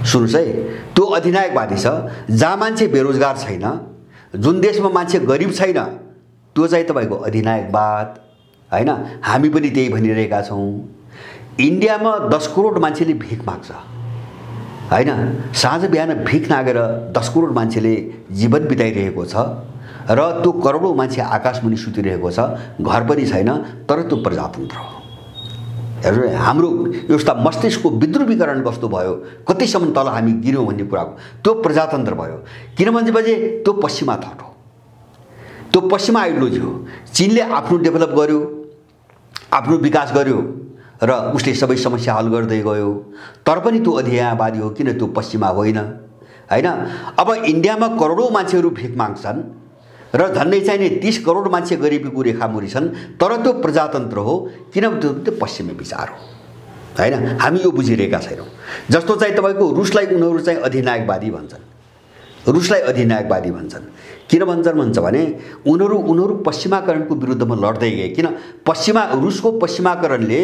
सुन्नुस् है, त्यो अधिनायकवादी छ। जहाँ मान्छे बेरोजगार छैन, जुन देशमा मान्छे गरिब छैन, त्यो चाहिँ तपाईको अधिनायकवाद हैन। हामी पनि त्यही भनिरहेका छौँ। इन्डियामा 10 करोड मान्छेले भिख माग्छ हैन। साँझ बिहान भिख नागेर 10 करोड मान्छेले जीवन बिताइरहेको छ र त्यो करोडौँ मान्छे आकाशमुनि सुतिरहेको छ, घर पनि छैन। तर त्यो प्रजातन्त्र हो। हेर्नु, हाम्रो यस्ता मस्तिष्कको विद्रुपीकरण कस्तो भयो, कतिसम्म तल हामी गिर्यौँ भन्ने कुराको त्यो प्रजातन्त्र भयो। किनभने त्यो पश्चिमा थट हो, त्यो पश्चिमा आइडियोलोजी हो। चीनले आफ्नो डेभलप गर्यो, आफ्नो विकास गर्यो र उसले सबै समस्या हल गर्दै गयो। तर पनि त्यो अधिनायकवादी हो, किन त्यो पश्चिमा होइन हैन। अब इन्डियामा करोडौँ मान्छेहरू भिख माग्छन् र झन्डै चाहिँ 30 करोड मान्छे गरिबीको रेखामुनि छन्, तर त्यो प्रजातन्त्र हो, किनभने त्यो पश्चिमी विचार हो हैन। हामी यो बुझिरहेका छैनौँ। जस्तो चाहिँ तपाईको रुसलाई उनीहरू चाहिँ अधिनायकवादी भन्छन्, रुसलाई अधिनायकवादी भन्छन्। किन भन्छ भने उनीहरू पश्चिमाकरणको विरुद्धमा लड्दै गए। किन रुसको पश्चिमाकरणले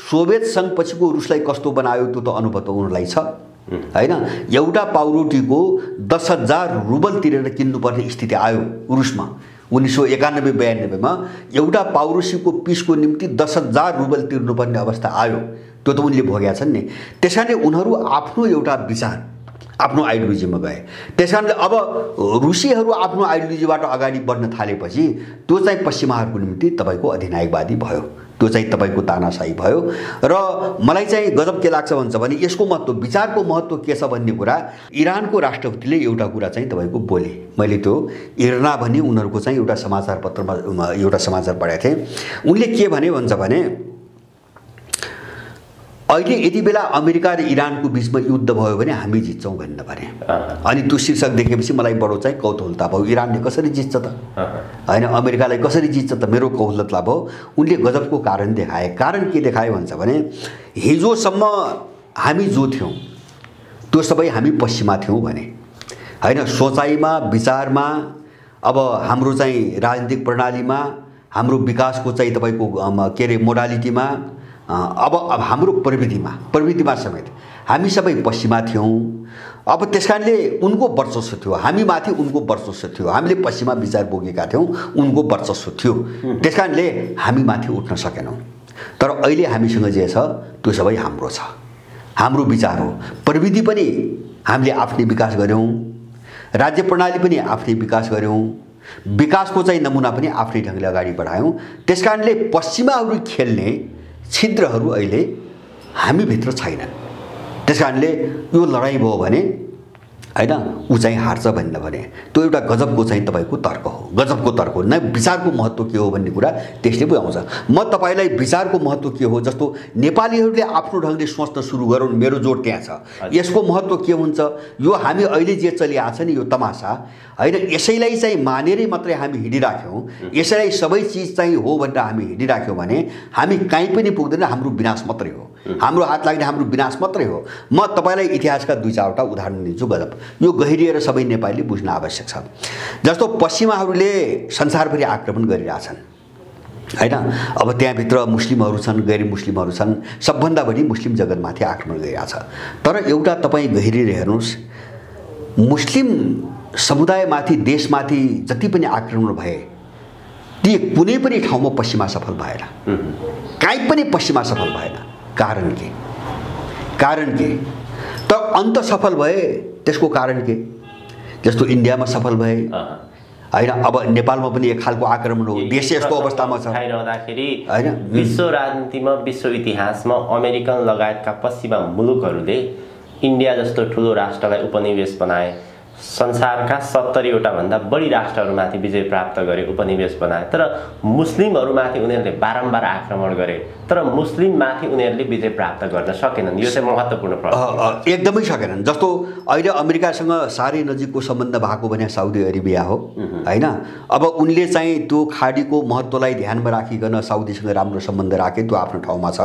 सोभियत सङ्घपछिको रुसलाई कस्तो बनायो त्यो त अनुभव त उनीहरूलाई छ हैन। एउटा पाउरोटीको 10,000 रुबल तिरेर किन्नुपर्ने स्थिति आयो रुसमा 1991-92 मा। एउटा पाउरोसीको पिसको निम्ति 10,000 रुबल तिर्नुपर्ने अवस्था आयो। त्यो त उनले भोगेका छन् नि। त्यसकारणले उनीहरू आफ्नो एउटा विचार, आफ्नो आइडियोलोजीमा गए। त्यसकारणले अब रुसीहरू आफ्नो आइडियोलोजीबाट अगाडि बढ्न थालेपछि त्यो चाहिँ पश्चिमाहरूको निम्ति तपाईको अधिनायकवादी भयो, त्यो चाहिँ तपाईको तानाशाही भयो। र मलाई चाहिँ गजब के लाग्छ भन्छ भने यसको महत्त्व, विचारको महत्त्व के छ भन्ने कुरा इरानको राष्ट्रपतिले एउटा कुरा चाहिँ तपाईको बोले। मैले त्यो इरना भन्ने उनीहरूको चाहिँ एउटा समाचार पत्रमा एउटा समाचार पढेको थिएँ। उनले के भने भन्छ भने अहिले यति बेला अमेरिका र इरानको बीचमा युद्ध भयो भने हामी जित्छौँ भन्ने भने। अनि त्यो शीर्षक देखेपछि मलाई बडो चाहिँ कौतूहलता भयो, इरानले कसरी जित्छ त हैन, अमेरिकालाई कसरी जित्छ त, मेरो कौतूहलता भयो। उनले गजबको कारण देखाए। कारण के देखाए भन्छ भने हिजोसम्म हामी जो थियौँ त्यो सबै हामी पश्चिमा थियौँ भने हैन। सोचाइमा, विचारमा, अब हाम्रो चाहिँ राजनीतिक प्रणालीमा हाम्रो विकासको चाहिँ तपाईँको के अरे मोडालिटीमा अब हाम्रो प्रविधिमा समेत हामी सबै पश्चिमा थियौँ। अब त्यसकारणले उनको वर्चस्व थियो, हामी माथि उनको वर्चस्व थियो, हामीले पश्चिमा विचार बोकेका थियौँ, उनको वर्चस्व थियो, त्यसकारणले हामी माथि उठ्न सकेनौँ। तर अहिले हामीसँग जे छ त्यो सबै हाम्रो छ, हाम्रो विचार हो। प्रविधि पनि हामीले आफ्नै विकास गऱ्यौँ, राज्य प्रणाली पनि आफ्नै विकास गऱ्यौँ, विकासको चाहिँ नमुना पनि आफ्नै ढङ्गले अगाडि बढायौँ। त्यसकारणले पश्चिमाहरू खेल्ने छिद्रहरू अहिले हामीभित्र छैनन्। त्यसकारणले यो लडाइँ भयो भने हैन ऊ चाहिँ हार्छ भने त्यो एउटा गजबको चाहिँ तपाईँको तर्क हो, गजबको तर्क हो। न विचारको महत्त्व के हो भन्ने कुरा त्यसले बुझाउँछ। म तपाईँलाई विचारको महत्त्व के हो, जस्तो नेपालीहरूले आफ्नो ढङ्गले सोच्न सुरु गरौँ, मेरो जोड त्यहाँ छ। यसको महत्त्व के हुन्छ, यो हामी अहिले जे चलिआएको छ नि यो तमासा हैन, यसैलाई चाहिँ मानेरै मात्रै हामी हिँडिराख्यौँ, यसैलाई सबै चिज चाहिँ हो भनेर हामी हिँडिराख्यौँ भने हामी कहीँ पनि पुग्दैन, हाम्रो विनाश मात्रै हो, हाम्रो हात लाग्ने हाम्रो विनाश मात्रै हो। म तपाईँलाई इतिहासका 2-4वटा उदाहरण दिन्छु गजब, यो गहिरिएर सबै नेपालीले बुझ्न आवश्यक छ। जस्तो पश्चिमाहरूले संसारभरि आक्रमण गरिरहेछन् हैन, अब त्यहाँभित्र मुस्लिमहरू छन्, गैर मुस्लिमहरू छन्, सबभन्दा बढी मुस्लिम जगतमाथि आक्रमण गरिरहेछ। तर एउटा तपाईँ गहिरिएर हेर्नुहोस्, मुस्लिम समुदायमाथि देशमाथि जति पनि आक्रमण भए ती कुनै पनि ठाउँमा पश्चिमा सफल भएन, कहीँ पनि पश्चिमा सफल भएन। कारण के? त अन्त सफल भए त्यसको कारण के? जस्तो इन्डियामा सफल भए हैन, अब नेपालमा पनि एक खालको आक्रमण हो, देश यस्तो अवस्थामा छ खाइरहँदाखेरि हैन। विश्व राजनीतिमा, विश्व इतिहासमा अमेरिकन लगायतका पश्चिमा मुलुकहरूले इन्डिया जस्तो ठुलो राष्ट्रलाई उपनिवेश बनाए, संसारका 70वटा भन्दा बढी राष्ट्रहरूमाथि विजय प्राप्त गरे, उपनिवेश बनाए। तर मुस्लिमहरूमाथि उनीहरूले बारम्बार आक्रमण गरे, तर मुस्लिममाथि उनीहरूले विजय प्राप्त गर्न सकेनन्। यो चाहिँ महत्त्वपूर्ण प्रश्न, एकदमै सकेनन्। जस्तो अहिले अमेरिकासँग साह्रै नजिकको सम्बन्ध भएको भने साउदी अरेबिया हो हैन। अब उनले चाहिँ त्यो खाडीको महत्त्वलाई ध्यानमा राखिकन साउदीसँग राम्रो सम्बन्ध राखे, त्यो आफ्नो ठाउँमा छ।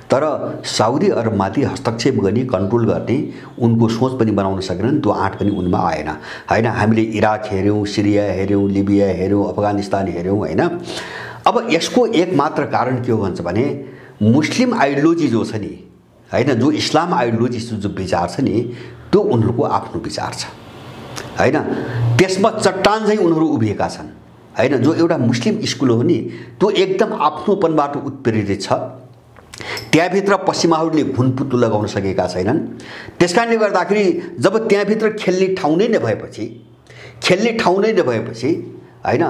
तर साउदी अरबमाथि हस्तक्षेप गर्ने, कन्ट्रोल गर्ने उनको सोच पनि बनाउन सकेनन्, त्यो आँट पनि उनमा आएन हैन। हामीले इराक हेऱ्यौँ, सिरिया हेऱ्यौँ, लिबिया हेऱ्यौँ, अफगानिस्तान हेऱ्यौँ हैन। अब यसको एक मात्र कारण के हो भन्छ भने मुस्लिम आइडियोलोजी जो छ नि हैन, जो इस्लाम आइडियोलोजी जो विचार छ नि त्यो उनीहरूको आफ्नो विचार छ हैन। त्यसमा चट्टान चाहिँ उनीहरू उभिएका छन् हैन। जो एउटा मुस्लिम स्कुल हो नि त्यो एकदम आफ्नोपनबाट उत्प्रेरित छ, त्यहाँभित्र पश्चिमाहरूले घुनपुत्तु लगाउन सकेका छैनन्। त्यसकारणले गर्दाखेरि जब त्यहाँभित्र खेल्ने ठाउँ नै नभएपछि हैन,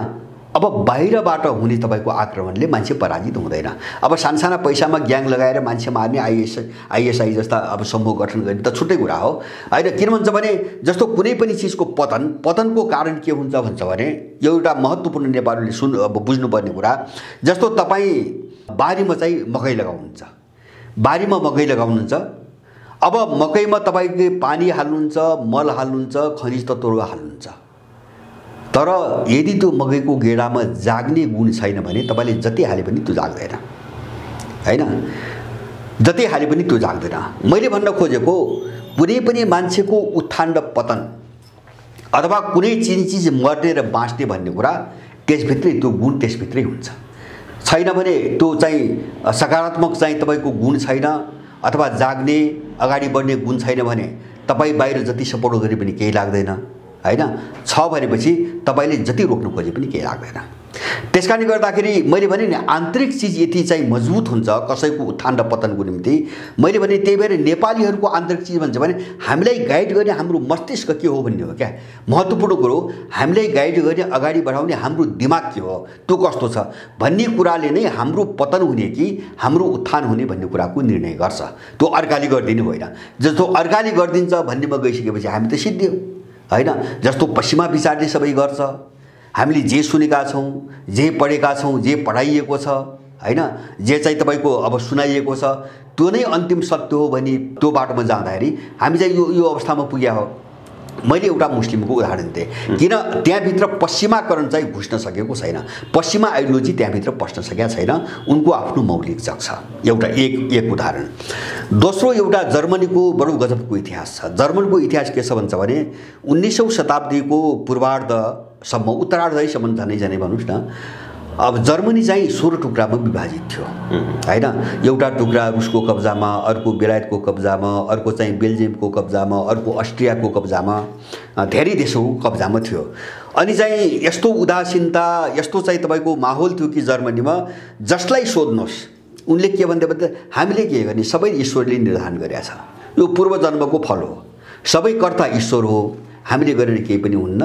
अब बाहिरबाट हुने तपाईँको आक्रमणले मान्छे पराजित हुँदैन। अब सानसाना पैसामा ग्याङ लगाएर मान्छे मार्ने आइएसआई जस्ता अब समूह गठन गर्ने त छुट्टै कुरा हो हैन। किन भन्छ भने जस्तो कुनै पनि चिजको पतनको कारण के हुन्छ भन्छ भने एउटा महत्त्वपूर्ण नेपालीले अब बुझ्नुपर्ने कुरा, जस्तो तपाईँ बारीमा चाहिँ मकै लगाउनुहुन्छ, अब मकैमा तपाईँले पानी हाल्नुहुन्छ, मल हाल्नुहुन्छ, खनिज तत्त्वहरू हाल्नुहुन्छ, तर यदि त्यो मकैको गेडामा जाग्ने गुण छैन भने तपाईँले जति हाले पनि त्यो जाग्दैन हैन, जति हाले पनि त्यो जाग्दैन। मैले भन्न खोजेको कुनै पनि मान्छेको उत्थान र पतन अथवा कुनै चिज मर्ने र बाँच्ने भन्ने कुरा त्यसभित्रै, त्यो गुण त्यसभित्रै हुन्छ। छैन भने त्यो चाहिँ सकारात्मक चाहिँ तपाईँको गुण छैन अथवा जाग्ने अगाडि बढ्ने गुण छैन भने तपाईँ बाहिर जति सपोर्ट गरे पनि केही लाग्दैन हैन। छ भनेपछि तपाईँले जति रोक्नु खोजे पनि केही लाग्दैन। त्यसकारणले गर्दाखेरि मैले भने नि आन्तरिक चिज यति चाहिँ मजबुत हुन्छ कसैको उत्थान र पतनको निम्ति। मैले भने त्यही भएर नेपालीहरूको आन्तरिक चिज भन्छ भने हामीलाई गाइड गर्ने हाम्रो मस्तिष्क के हो भन्ने हो क्या महत्त्वपूर्ण कुरो। हामीलाई गाइड गर्ने, अगाडि बढाउने हाम्रो दिमाग के हो, त्यो कस्तो छ भन्ने कुराले नै हाम्रो पतन हुने कि हाम्रो उत्थान हुने भन्ने कुराको निर्णय गर्छ। त्यो अर्काले गरिदिनु होइन। जस्तो अर्काले गरिदिन्छ भन्नेमा गइसकेपछि हामी त सिद्धियौँ हैन। जस्तो पश्चिमा विचारले सबै गर्छ, हामीले जे सुनेका छौँ, जे पढेका छौँ, जे पढाइएको छ हैन, जे चाहिँ तपाईँको अब सुनाइएको छ त्यो नै अन्तिम सत्य हो भने त्यो बाटोमा जाँदाखेरि हामी चाहिँ यो अवस्थामा पुग्या हो। मैले एउटा मुस्लिमको उदाहरण दिएँ, किन त्यहाँभित्र पश्चिमाकरण चाहिँ घुस्न सकेको छैन, पश्चिमा आइडियोलोजी त्यहाँभित्र पस्न सकेका छैन, उनको आफ्नो मौलिक जग छ। एउटा एक उदाहरण। दोस्रो एउटा जर्मनीको बडो गजबको इतिहास छ। जर्मनको इतिहास के छ भन्छ भने 19औं शताब्दीको पूर्वार्धसम्म, उत्तरार्धैसम्म झनै भन्नुहोस् न, अब जर्मनी चाहिँ 16 टुक्रामा विभाजित थियो हैन। एउटा टुक्रा रुसको कब्जामा, अर्को बेलायतको कब्जामा, अर्को चाहिँ बेल्जियमको कब्जामा, अर्को अस्ट्रियाको कब्जामा, धेरै देशको कब्जामा थियो। अनि चाहिँ यस्तो उदासीनता, यस्तो चाहिँ तपाईको माहौल थियो कि जर्मनीमा जसलाई सोध्नुहोस् उनले के भन्दै हामीले के गर्ने, सबै ईश्वरले निर्धारण गरेका छ, यो पूर्व जन्मको फल हो, सबै कर्ता ईश्वर हो, हामीले गरेर केही पनि हुन्न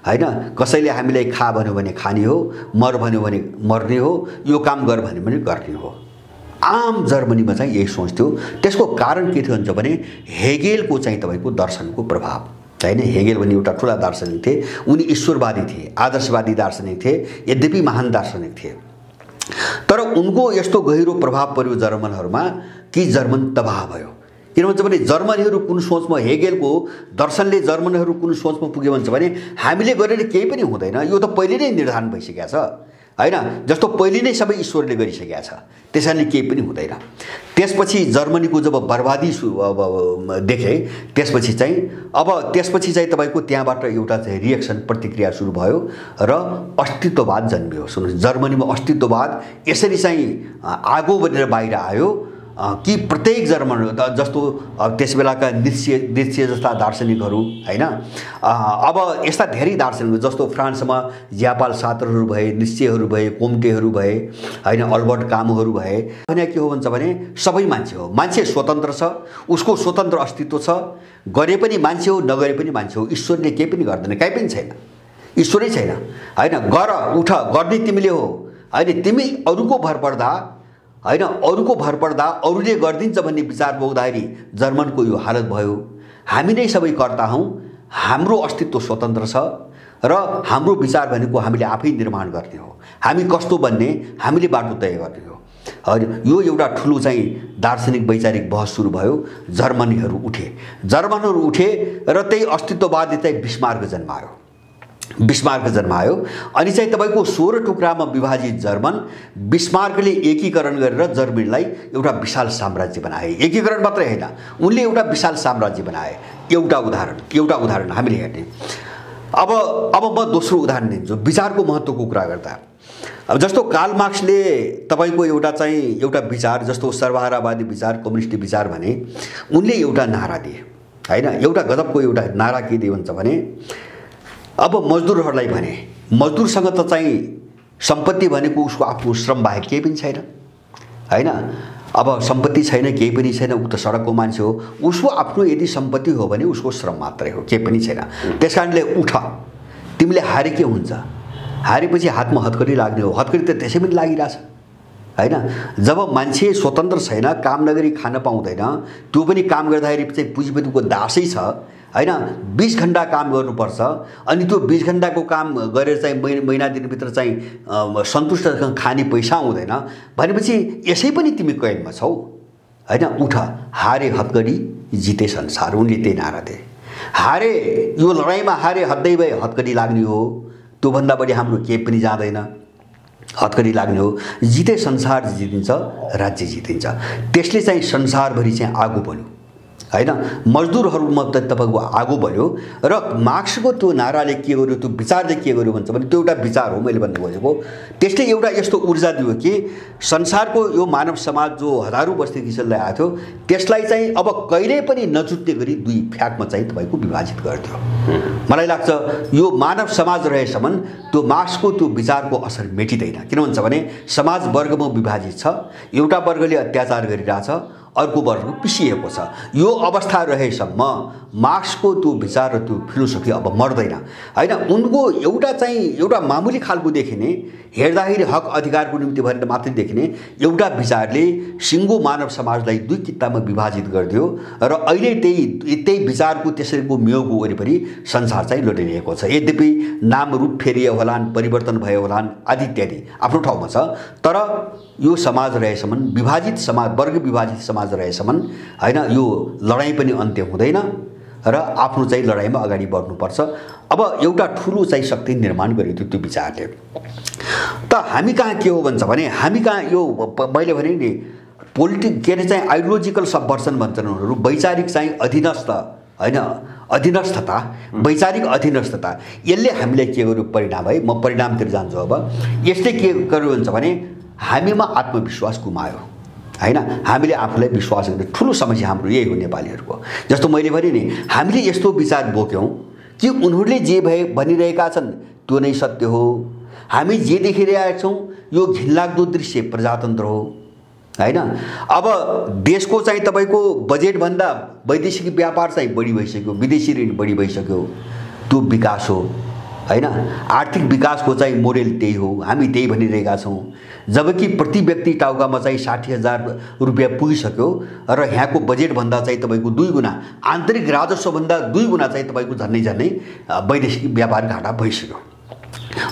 हैन। कसैले हामीलाई खा भन्यो भने खाने हो, मर भन्यो भने मर्ने हो, यो काम गर भन्यो भने गर्ने हो। आम जर्मनीमा चाहिँ यही सोच थियो। त्यसको कारण के थियो भने हेगेलको चाहिँ तपाईको दर्शनको प्रभाव हैन। हेगेल भन्ने एउटा ठुला दार्शनिक थिए, उनी ईश्वरवादी थिए, आदर्शवादी दार्शनिक थिए, यद्यपि महान दार्शनिक थिए। तर उनको यस्तो गहिरो प्रभाव पर्यो जर्मनहरुमा कि जर्मन तबाह भयो। किन भन्छ भने जर्मनीहरु कुन सोचमा, हेगेलको दर्शनले जर्मनीहरु कुन सोचमा पुग्यो भन्छ भने हामीले गरेर केही पनि हुँदैन, यो त पहिले नै निर्धारण भइसकेको छ हैन। जस्तो पहिले नै सबै ईश्वरले गरिसकेको छ, त्यसैले केही पनि हुँदैन। त्यसपछि जर्मनीको जब बर्बादी देखे त्यसपछि चाहिँ तपाईको त्यहाँबाट एउटा चाहिँ रिएक्सन, प्रतिक्रिया सुरु भयो र अस्तित्ववाद जन्मियो। सुन्नुस्, जर्मनीमा अस्तित्ववाद यसरी चाहिँ आगो बनेर बाहिर आयो कि प्रत्येक जर्मन जस्तो त्यसबेलाका नित्से जस्ता दार्शनिकहरू हैन। अब यस्ता धेरै दार्शनिक जस्तो फ्रान्समा ज्यापाल सार्त्रहरू भए, नित्सेहरू भए, कोम्टेहरू भए हैन, अल्बर्ट कामुहरू भए। भने के हो भन्छ भने सबै मान्छे हो, मान्छे स्वतन्त्र छ, उसको स्वतन्त्र अस्तित्व छ, गरे पनि मान्छे हो, नगरे पनि मान्छे हो, ईश्वरले केही पनि गर्दैन, केही पनि छैन, ईश्वरै छैन हैन। गर उठ गर्ने तिमीले हो हैन। तिमी अरूको भर पर्दा हैन, अरूको भर पर्दा अरूले गर्दिन्छ भन्ने विचार बोक्दाखेरि जर्मनको यो हालत भयो। हामी नै सबै कर्ता हौं, हाम्रो अस्तित्व स्वतन्त्र छ र हाम्रो विचार भनेको हामीले आफै निर्माण गर्ने हो, हामी कस्तो बन्ने हामीले बाटो तय गर्ने हो हैन। यो एउटा ठुलो चाहिँ दार्शनिक वैचारिक बहस सुरु भयो। जर्मनीहरू उठे र त्यही अस्तित्ववादी चाहिँ बिस्मार्क जन्मायो। अनि चाहिँ तपाईको 16 टुक्रामा विभाजित जर्मन, बिस्मार्कले एकीकरण गरेर जर्मनीलाई एउटा विशाल साम्राज्य बनाए। एकीकरण मात्रै हैन, उनले एउटा विशाल साम्राज्य बनाए। एउटा उदाहरण हामीले हेर्ने। अब म दोस्रो उदाहरण दिन्छु विचारको महत्त्वको कुरा गर्दा। अब जस्तो कार्ल मार्क्सले तपाईको एउटा विचार जस्तो सर्वहारावादी विचार, कम्युनिस्ट विचार भने उनले एउटा नारा दिए हैन। एउटा गजबको एउटा नारा के दिए भन्छ भने अब मजदुरहरूलाई भने मजदुरसँग त चाहिँ सम्पत्ति भनेको उसको आफ्नो श्रम बाहेक केही पनि छैन हैन। अब सम्पत्ति छैन, केही पनि छैन, उ त सडकको मान्छे हो, उसको आफ्नो यदि सम्पत्ति हो भने उसको श्रम मात्रै हो, केही पनि छैन। त्यसकारणले उठ, तिमीले हारे के हुन्छ, हारेपछि हातमा हतकडी लाग्ने हो, हतकडी त त्यसै पनि लागिरहेछ हैन। जब मान्छे स्वतन्त्र छैन, काम नगरी खान पाउँदैन, त्यो पनि काम गर्दाखेरि चाहिँ पुँजीपतिको दासै छ हैन। 20 घण्टा काम गर्नुपर्छ, अनि त्यो 20 घण्टाको काम गरेर चाहिँ महिना दिनभित्र चाहिँ सन्तुष्ट खाने पैसा आउँदैन भनेपछि यसै पनि तिमी कैदमा छौ हैन। उठ, हारे हतकडी, जिते संसार, उनले त्यही नारा दिए। हारे, यो लडाईँमा हारे, हत्दै भए हतकडी लाग्ने हो, त्यो भन्दा बढी हाम्रो केही पनि जाँदैन, हतकडी लाग्ने हो। जिते संसार जितिन्छ, राज्य जितिन्छ। त्यसले चाहिँ संसारभरि चाहिँ आगो बन्यो हैन। मजदुरहरुमा त तपाईको आगो बन्यो र मार्क्सको त्यो नाराले के गर्यो, त्यो विचारले के गर्यो भन्छ भने त्यो एउटा विचार हो मैले भन्नु खोजेको। त्यसले एउटा यस्तो ऊर्जा दियो कि संसारको यो मानव समाज जो हजारौं वर्षदेखि चल्दै आएको थियो त्यसलाई चाहिँ अब कहिल्यै पनि नजुट्ने गरी दुई फ्याकमा चाहिँ तपाईको विभाजित गर्थ्यो। मलाई लाग्छ यो मानव समाज रहेसम्म त्यो मार्क्सको त्यो विचारको असर मेटिदैन। किन भन्छ भने समाज वर्गमा विभाजित छ, एउटा वर्गले अत्याचार गरिरहेछ, अर्को वर्ग पिसिएको छ। यो अवस्था रहेसम्म मार्क्सको त्यो विचार र त्यो फिलोसफी अब मर्दैन हैन। उनको एउटा मामुली खालको देखिने, हेर्दाखेरि हक अधिकारको निम्ति भनेर मात्रै देखिने एउटा विचारले सिङ्गो मानव समाजलाई दुई कितामा विभाजित गरिदियो र अहिले त्यही विचारको त्यसैको मेउको वरिपरि संसार चाहिँ लडिरहेको छ। यद्यपि नाम रूप फेरिए होलान्, परिवर्तन भयो होलान् आदि इत्यादि आफ्नो ठाउँमा छ, तर यो समाज रहेसम्म, विभाजित समाज, वर्ग विभाजित समाज रहेसम्म हैन, यो लडाईँ पनि अन्त्य हुँदैन र आफ्नो चाहिँ लडाईँमा अगाडि बढ्नुपर्छ। अब एउटा ठुलो चाहिँ शक्ति निर्माण गरियो त्यो विचारले। त हामी कहाँ के हो भन्छ भने हामी कहाँ यो मैले भने नि के अरे चाहिँ आइडियोलोजिकल सबभर्सन भन्छन् उनीहरू, वैचारिक चाहिँ अधीनस्थ हैन, अधीनस्थता, वैचारिक अधीनस्थता, यसले हामीलाई के गर्यो परिणाम है, म परिणामतिर जान्छु अब। यसले के गर्यो भन्छ भने हामीमा आत्मविश्वास गुमायो हैन। हामीले आफूलाई विश्वास गर्ने ठुलो समस्या हाम्रो यही हो नेपालीहरूको। जस्तो मैले भने नि, हामीले यस्तो विचार बोक्यौँ कि उनीहरूले जे भनिरहेका छन् त्यो नै सत्य हो। हामी जे देखिरहेका छौँ यो घिनलाग्दो दृश्य प्रजातन्त्र हो हैन। अब देशको चाहिँ तपाईको बजेटभन्दा वैदेशिक व्यापार चाहिँ बढी भइसक्यो, विदेशी ऋण बढी भइसक्यो, त्यो विकास हो हैन। आर्थिक विकासको चाहिँ मोडेल त्यही हो, हामी त्यही भनिरहेका छौँ। जबकि प्रति व्यक्ति टाउकामा चाहिँ 60,000 रुपियाँ पुगिसक्यो र यहाँको बजेटभन्दा चाहिँ तपाईँको 2 गुणा, आन्तरिक राजस्वभन्दा 2 गुणा चाहिँ तपाईँको झन्नै वैदेशिक व्यापार घाटा भइसक्यो।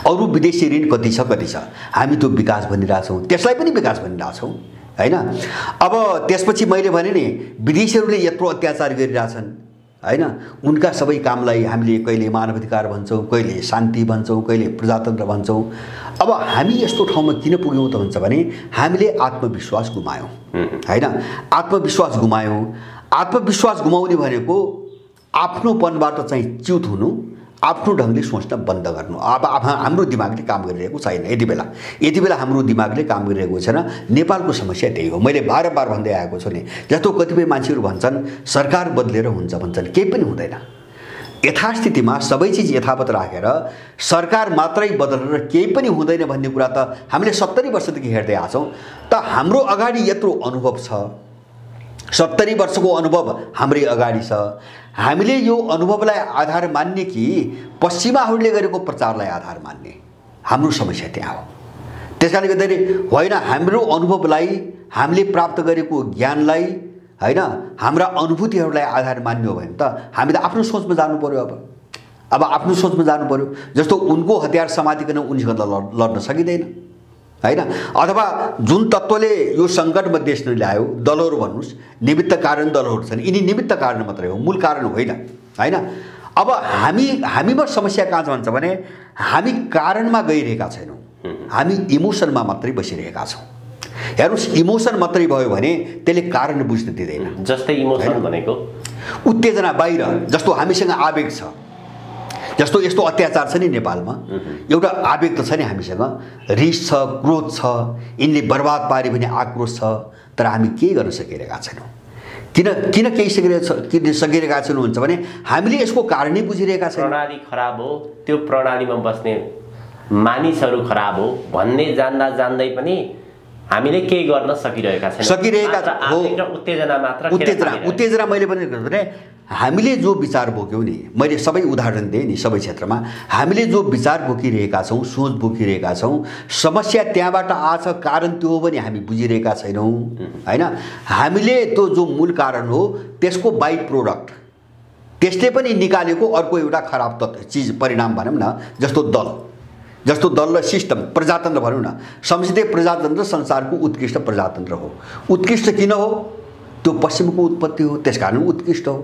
अरू विदेशी ऋण कति छ, हामी त्यो विकास भनिरहेछौँ, त्यसलाई पनि विकास भनिरहेछौँ हैन। अब त्यसपछि मैले भने नि, विदेशीहरूले यत्रो अत्याचार गरिरहेछन् हैन। उनका सबै कामलाई हामीले कहिले मानवाधिकार भन्छौँ, कहिले शान्ति भन्छौँ, कहिले प्रजातन्त्र भन्छौँ। अब हामी यस्तो ठाउँमा किन पुग्यौँ त भन्छ भने हामीले आत्मविश्वास गुमायौँ हैन। आत्मविश्वास गुमायौँ। आत्मविश्वास गुमाउने भनेको आफ्नोपनबाट चाहिँ च्युत हुनु, आफ्नो ढङ्गले सोच्न बन्द गर्नु। अब हाम्रो दिमागले काम गरिरहेको छैन यति बेला हाम्रो दिमागले काम गरिरहेको छैन। नेपालको समस्या त्यही हो। मैले बारम्बार भन्दै आएको छु नि, जस्तो कतिपय मान्छेहरू भन्छन् सरकार बदलेर हुन्छ भन्छन्, केही पनि हुँदैन। यथास्थितिमा सबै चिज यथावत राखेर सरकार मात्रै बदलेर केही पनि हुँदैन भन्ने कुरा त हामीले 70 वर्षदेखि हेर्दै आछौँ। त हाम्रो अगाडि यत्रो अनुभव छ, 70 वर्षको अनुभव हाम्रै अगाडि छ। हामीले यो अनुभवलाई आधार मान्ने कि पश्चिमाहरूले गरेको प्रचारलाई आधार मान्ने, हाम्रो समस्या त्यहाँ हो। त्यसकारणले गर्दाखेरि होइन, हाम्रो अनुभवलाई, हामीले प्राप्त गरेको ज्ञानलाई हैन, हाम्रा अनुभूतिहरूलाई आधार मान्ने हो भने त हामी त आफ्नो सोचमा जानु पर्यो। अब आफ्नो सोचमा जानु पर्यो। जस्तो उनको हतियार समातिकन उनीसँग लड्न सकिँदैन हैन। अथवा जुन तत्त्वले यो सङ्कटमा देश ल्यायो, दलहरू भन्नुहोस्, निमित्त कारण दलहरू छन्, यिनी निमित्त कारण मात्रै हो, मूल कारण होइन हैन। अब हामीमा समस्या कहाँ छ भन्छ भने हामी कारणमा गइरहेका छैनौँ, हामी इमोसनमा मात्रै बसिरहेका छौँ। हेर्नुहोस्, इमोसन मात्रै भयो भने त्यसले कारण बुझ्न दिँदैन। जस्तै इमोसन भनेको उत्तेजना बाहिर, जस्तो हामीसँग आवेग छ, जस्तो यस्तो अत्याचार छ नि नेपालमा, एउटा आवेग त छ नि हामीसँग, रिस छ, क्रोध छ, यिनले बर्बाद पारे भने आक्रोश छ, तर हामी केही गर्न सकिरहेका छैनौँ। किन केही सकिरहेका छैनौँ भन्छ भने हामीले यसको कारणै बुझिरहेका छैनौँ। प्रणाली खराब हो, त्यो प्रणालीमा बस्ने मानिसहरू खराब हो भन्ने जान्दै पनि हामीले केही गर्न सकिरहेका हो। उत्तेजना मैले भने हामीले जो विचार बोक्यौँ नि, मैले सबै उदाहरण दिएँ नि, सबै क्षेत्रमा हामीले जो विचार बोकिरहेका छौँ, सोच बोकिरहेका छौँ, समस्या त्यहाँबाट आछ, कारण त्यो हो भने हामी बुझिरहेका छैनौँ हैन। हामीले त्यो जो मूल कारण हो त्यसको बाइ प्रोडक्ट, त्यसले पनि निकालेको अर्को एउटा खराब चिज परिणाम भनौँ न, जस्तो दल र सिस्टम, प्रजातन्त्र भनौँ न, संसदीय प्रजातन्त्र संसारको उत्कृष्ट प्रजातन्त्र हो। उत्कृष्ट किन हो? त्यो पश्चिमको उत्पत्ति हो, त्यसकारण उत्कृष्ट हो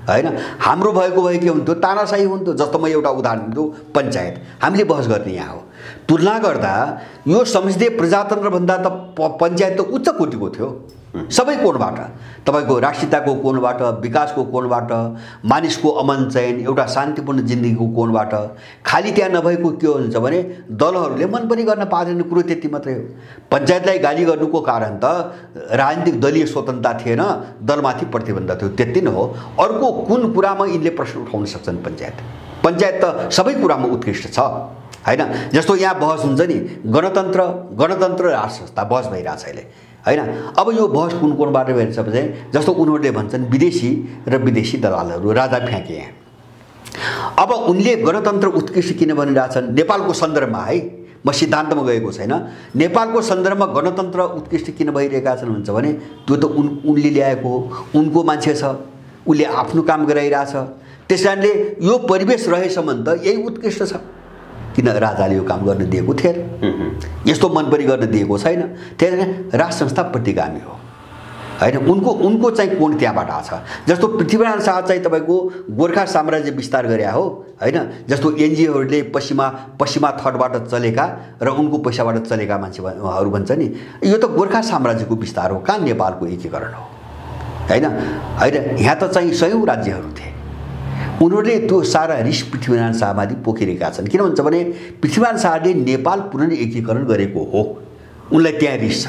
हैन। हाम्रो भएको भए के हुन्थ्यो? तानाशाही हुन्थ्यो। जस्तो म एउटा उदाहरण दिन्छु, पञ्चायत हामीले बहस गर्ने यहाँ हो। तुलना गर्दा यो संसदीय प्रजातन्त्रभन्दा त पञ्चायत त उच्च कोटिको थियो, सबै कोणबाट, तपाईँको राष्ट्रियताको कोणबाट, विकासको कोणबाट, मानिसको अमन चयन, एउटा शान्तिपूर्ण जिन्दगीको कोणबाट। खालि त्यहाँ नभएको के हुन्छ भने दलहरूले मन पनि गर्न पाएन, कुरो त्यति मात्रै हो। पञ्चायतलाई गाली गर्नुको कारण त राजनीतिक दलीय स्वतन्त्रता थिएन, दलमाथि प्रतिबन्ध थियो, त्यति नै हो। अर्को कुन कुरामा यिनले प्रश्न उठाउन सक्छन्? पञ्चायत त सबै कुरामा उत्कृष्ट छ हैन। जस्तो यहाँ बहस हुन्छ नि, गणतन्त्र राष्ट्र संस्था बहस भइरहेछ अहिले हैन। अब यो बहस कुन कोणबाट भइरहेछ भने जस्तो उनीहरूले भन्छन् विदेशी दलालहरू राजा फ्याँके यहाँ। अब उनले गणतन्त्र उत्कृष्ट किन भनिरहेछन्? नेपालको सन्दर्भमा है, म सिद्धान्तमा गएको छैन, नेपालको सन्दर्भमा गणतन्त्र उत्कृष्ट किन भइरहेका छन् भन्छ भने त्यो त उनले ल्याएको हो, उनको मान्छे छ, उसले आफ्नो काम गराइरहेछ। त्यसकारणले यो परिवेश रहेसम्म त यही उत्कृष्ट छ। किन राजाले यो काम गर्न दिएको थिएन, यस्तो मन पनि गर्न दिएको छैन, त्यही राष्ट्र संस्था प्रतिगामी हो हैन। उनको चाहिँ कोण त्यहाँबाट आछ। जस्तो पृथ्वीनारायण शाह चाहिँ तपाईँको गोर्खा साम्राज्य विस्तार गरे हो हैन। जस्तो एनजिओहरूले पश्चिमा थटबाट चलेका र उनको पैसाबाट चलेका मान्छेहरू भन्छ नि, यो त गोर्खा साम्राज्यको विस्तार हो, कहाँ नेपालको एकीकरण हो हैन। यहाँ त चाहिँ 100औं राज्यहरू थिए उनीहरूले त्यो सारा रिस पृथ्वीनारायण शाहमाथि पोखिरहेका छन्। किन भन्छ भने पृथ्वीनारायण शाहले नेपाल पुनः एकीकरण गरेको हो, उनलाई त्यहाँ रिस छ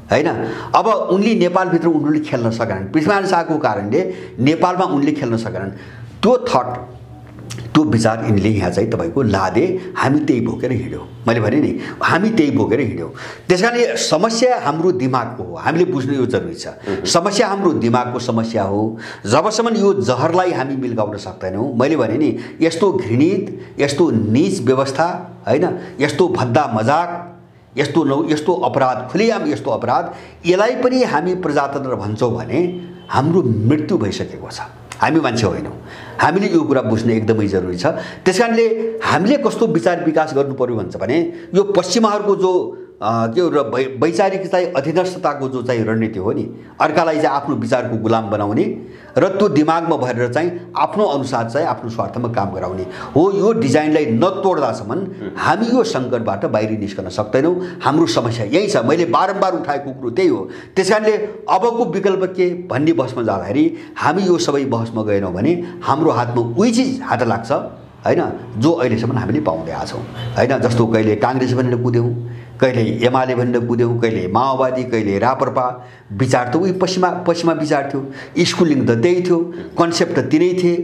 हैन। अब उनले नेपालभित्र उनीहरूले खेल्न सकेनन्, पृथ्वीनारायण शाहको कारणले नेपालमा उनले खेल्न सकेनन्। त्यो थट त्यो विचार यिनले यहाँ चाहिँ तपाईँको लादे, हामी त्यही बोकेर हिँड्यौँ। मैले भने नि हामी त्यही बोकेर हिँड्यौँ। त्यस कारणले समस्या हाम्रो दिमागको हो, हामीले बुझ्नु यो जरुरी छ। समस्या हाम्रो दिमागको समस्या हो। जबसम्म यो जहरलाई हामी मिल्गाउन सक्दैनौँ, मैले भने नि यस्तो घृणित, यस्तो नीच व्यवस्था हैन, यस्तो भद्दा मजाक, यस्तो अपराध, खुलेआम यस्तो अपराध, यसलाई पनि हामी प्रजातन्त्र भन्छौँ भने हाम्रो मृत्यु भइसकेको छ। हामी मान्छे होइनौँ, हामीले यो कुरा बुझ्न एकदमै जरुरी छ। त्यसकारणले हामीले कस्तो विचार विकास गर्नु पर्यो भन्छ भने यो पश्चिमाहरूको जो के हो र वैचारिक चाहिँ अधीनस्थताको जो चाहिँ रणनीति हो नि, अर्कालाई चाहिँ आफ्नो विचारको गुलाम बनाउने र त्यो दिमागमा भरेर चाहिँ आफ्नो अनुसार चाहिँ आफ्नो स्वार्थमा काम गराउने हो। यो डिजाइनलाई नतोड्दासम्म हामी यो सङ्कटबाट बाहिर निस्कन सक्दैनौँ। हाम्रो समस्या यही छ। मैले बारम्बार उठाएको कुरो त्यही हो। त्यसकारणले अबको विकल्प के भन्ने बहसमा जाँदाखेरि हामी यो सबै बहसमा गएनौँ भने हाम्रो हातमा उही चिज हात लाग्छ हैन, जो अहिलेसम्म हामीले पाउँदै आएको छौँ हैन। जस्तो कहिले काङ्ग्रेस भनेर कुद्यौँ, कहिले एमाले भनेर कुद्यौँ, कहिले माओवादी, कहिले राप्रपा। विचार त उही पश्चिमा विचार थियो, स्कुलिङ त त्यही थियो, कन्सेप्ट त तिनै थिए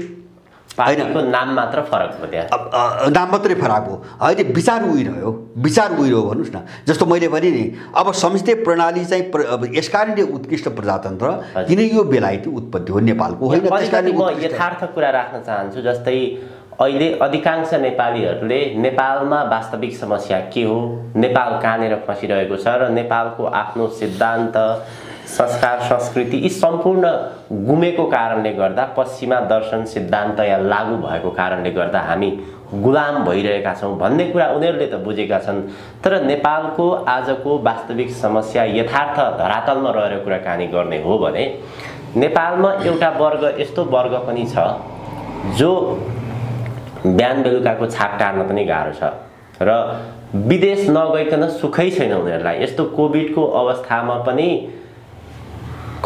पार्टीको नाम मात्र फरक हो, त्यहाँ नाम मात्रै फरक हो। अहिले विचार उहिरह्यो, विचार उहिरह्यो भन्नुहोस् न। जस्तो मैले भने नि अब संसदीय प्रणाली चाहिँ अब यस कारणले उत्कृष्ट प्रजातन्त्र किन यो बेलायती उत्पत्ति हो, नेपालको होइन। त्यसकारणले म यथार्थ कुरा राख्न चाहन्छु। जस्तै अहिले अधिकांश नेपालीहरूले नेपालमा वास्तविक समस्या के हो, नेपाल कहाँनिर फसिरहेको छ र नेपालको आफ्नो सिद्धान्त, संस्कार, संस्कृति यी सम्पूर्ण गुमेको कारणले गर्दा, पश्चिमा दर्शन सिद्धान्त या लागू भएको कारणले गर्दा हामी गुलाम भइरहेका छौँ भन्ने कुरा उनीहरूले त बुझेका छन्। तर नेपालको आजको वास्तविक समस्या यथार्थ धरातलमा रहेर कुराकानी गर्ने हो भने नेपालमा एउटा वर्ग, यस्तो वर्ग पनि छ जो बिहान बेलुकाको छाप टार्न पनि गाह्रो छ र विदेश नगइकन सुखै छैन उनीहरूलाई। यस्तो कोभिडको अवस्थामा पनि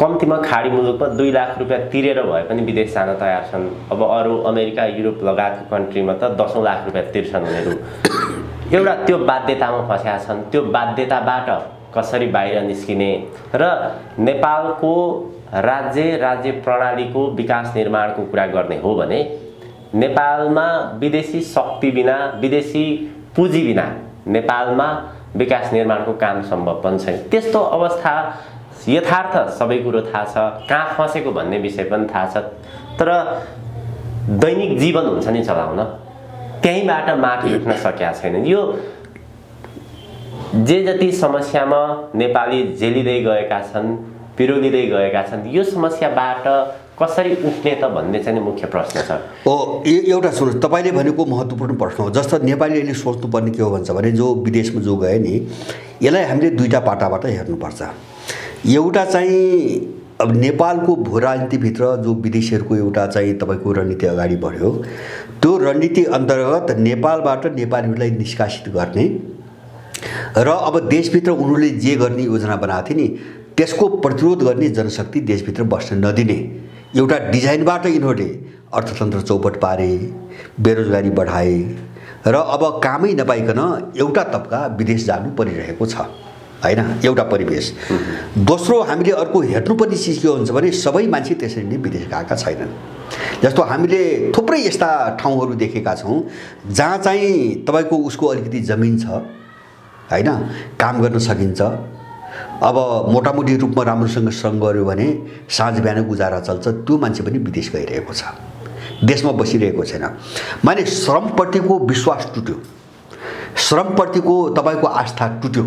कम्तीमा खाडी मुलुकमा 2 लाख रुपियाँ तिरेर भए पनि विदेश जान तयार छन्। अब अरू अमेरिका, युरोप लगायतको कन्ट्रीमा त 10 लाख रुपियाँ तिर्छन् उनीहरू। एउटा त्यो बाध्यतामा फँसेका छन्। त्यो बाध्यताबाट कसरी बाहिर निस्किने र नेपालको राज्य प्रणालीको विकास निर्माणको कुरा गर्ने हो भने नेपालमा विदेशी शक्ति बिना, विदेशी पुँजी बिना नेपालमा विकास निर्माणको काम सम्भव पनि छैन। त्यस्तो अवस्था यथार्थ सबै कुरो थाहा छ, कहाँ फँसेको भन्ने विषय पनि थाहा छ। तर दैनिक जीवन हुन्छ नि चलाउन, त्यहीँबाट माथि उठ्न सकेका छैनन्। यो जे जति समस्यामा नेपाली झेलिँदै गएका छन्, पिरोलिँदै गएका छन्, यो समस्याबाट कसरी उठ्ने त भन्ने चाहिँ मुख्य प्रश्न छ। एउटा सुन्नुहोस्, तपाईँले भनेको महत्त्वपूर्ण प्रश्न हो। जस्तो नेपालीले सोच्नुपर्ने के हो भन्छ भने जो विदेशमा जो गए नि, यसलाई हामीले दुईटा पाटाबाट हेर्नुपर्छ। एउटा चाहिँ अब नेपालको भू राजनीतिभित्र जो विदेशीहरूको एउटा चाहिँ तपाईँको रणनीति अगाडि बढ्यो, त्यो रणनीति अन्तर्गत नेपालबाट नेपालीहरूलाई निष्कासित गर्ने र अब देशभित्र उनीहरूले जे गर्ने योजना बनाएको थिए नि त्यसको प्रतिरोध गर्ने जनशक्ति देशभित्र बस्न नदिने एउटा डिजाइनबाट यिनीहरूले अर्थतन्त्र चौपट पारे, बेरोजगारी बढाए र अब कामै नपाइकन एउटा तबका विदेश जानु परिरहेको छ हैन, एउटा परिवेश। दोस्रो हामीले अर्को हेर्नुपर्ने चिज के हुन्छ भने सबै मान्छे त्यसरी नै विदेश गएका छैनन्। जस्तो हामीले थुप्रै यस्ता ठाउँहरू देखेका छौँ जहाँ चाहिँ तपाईँको उसको अलिकति जमिन छ हैन, काम गर्न सकिन्छ। अब मोटामोटी रूपमा राम्रोसँग श्रम गर्यो भने साँझ बिहान गुजारा चल्छ। त्यो मान्छे पनि विदेश गइरहेको छ, देशमा बसिरहेको छैन। माने श्रमप्रतिको विश्वास टुट्यो, श्रमप्रतिको तपाईँको आस्था टुट्यो,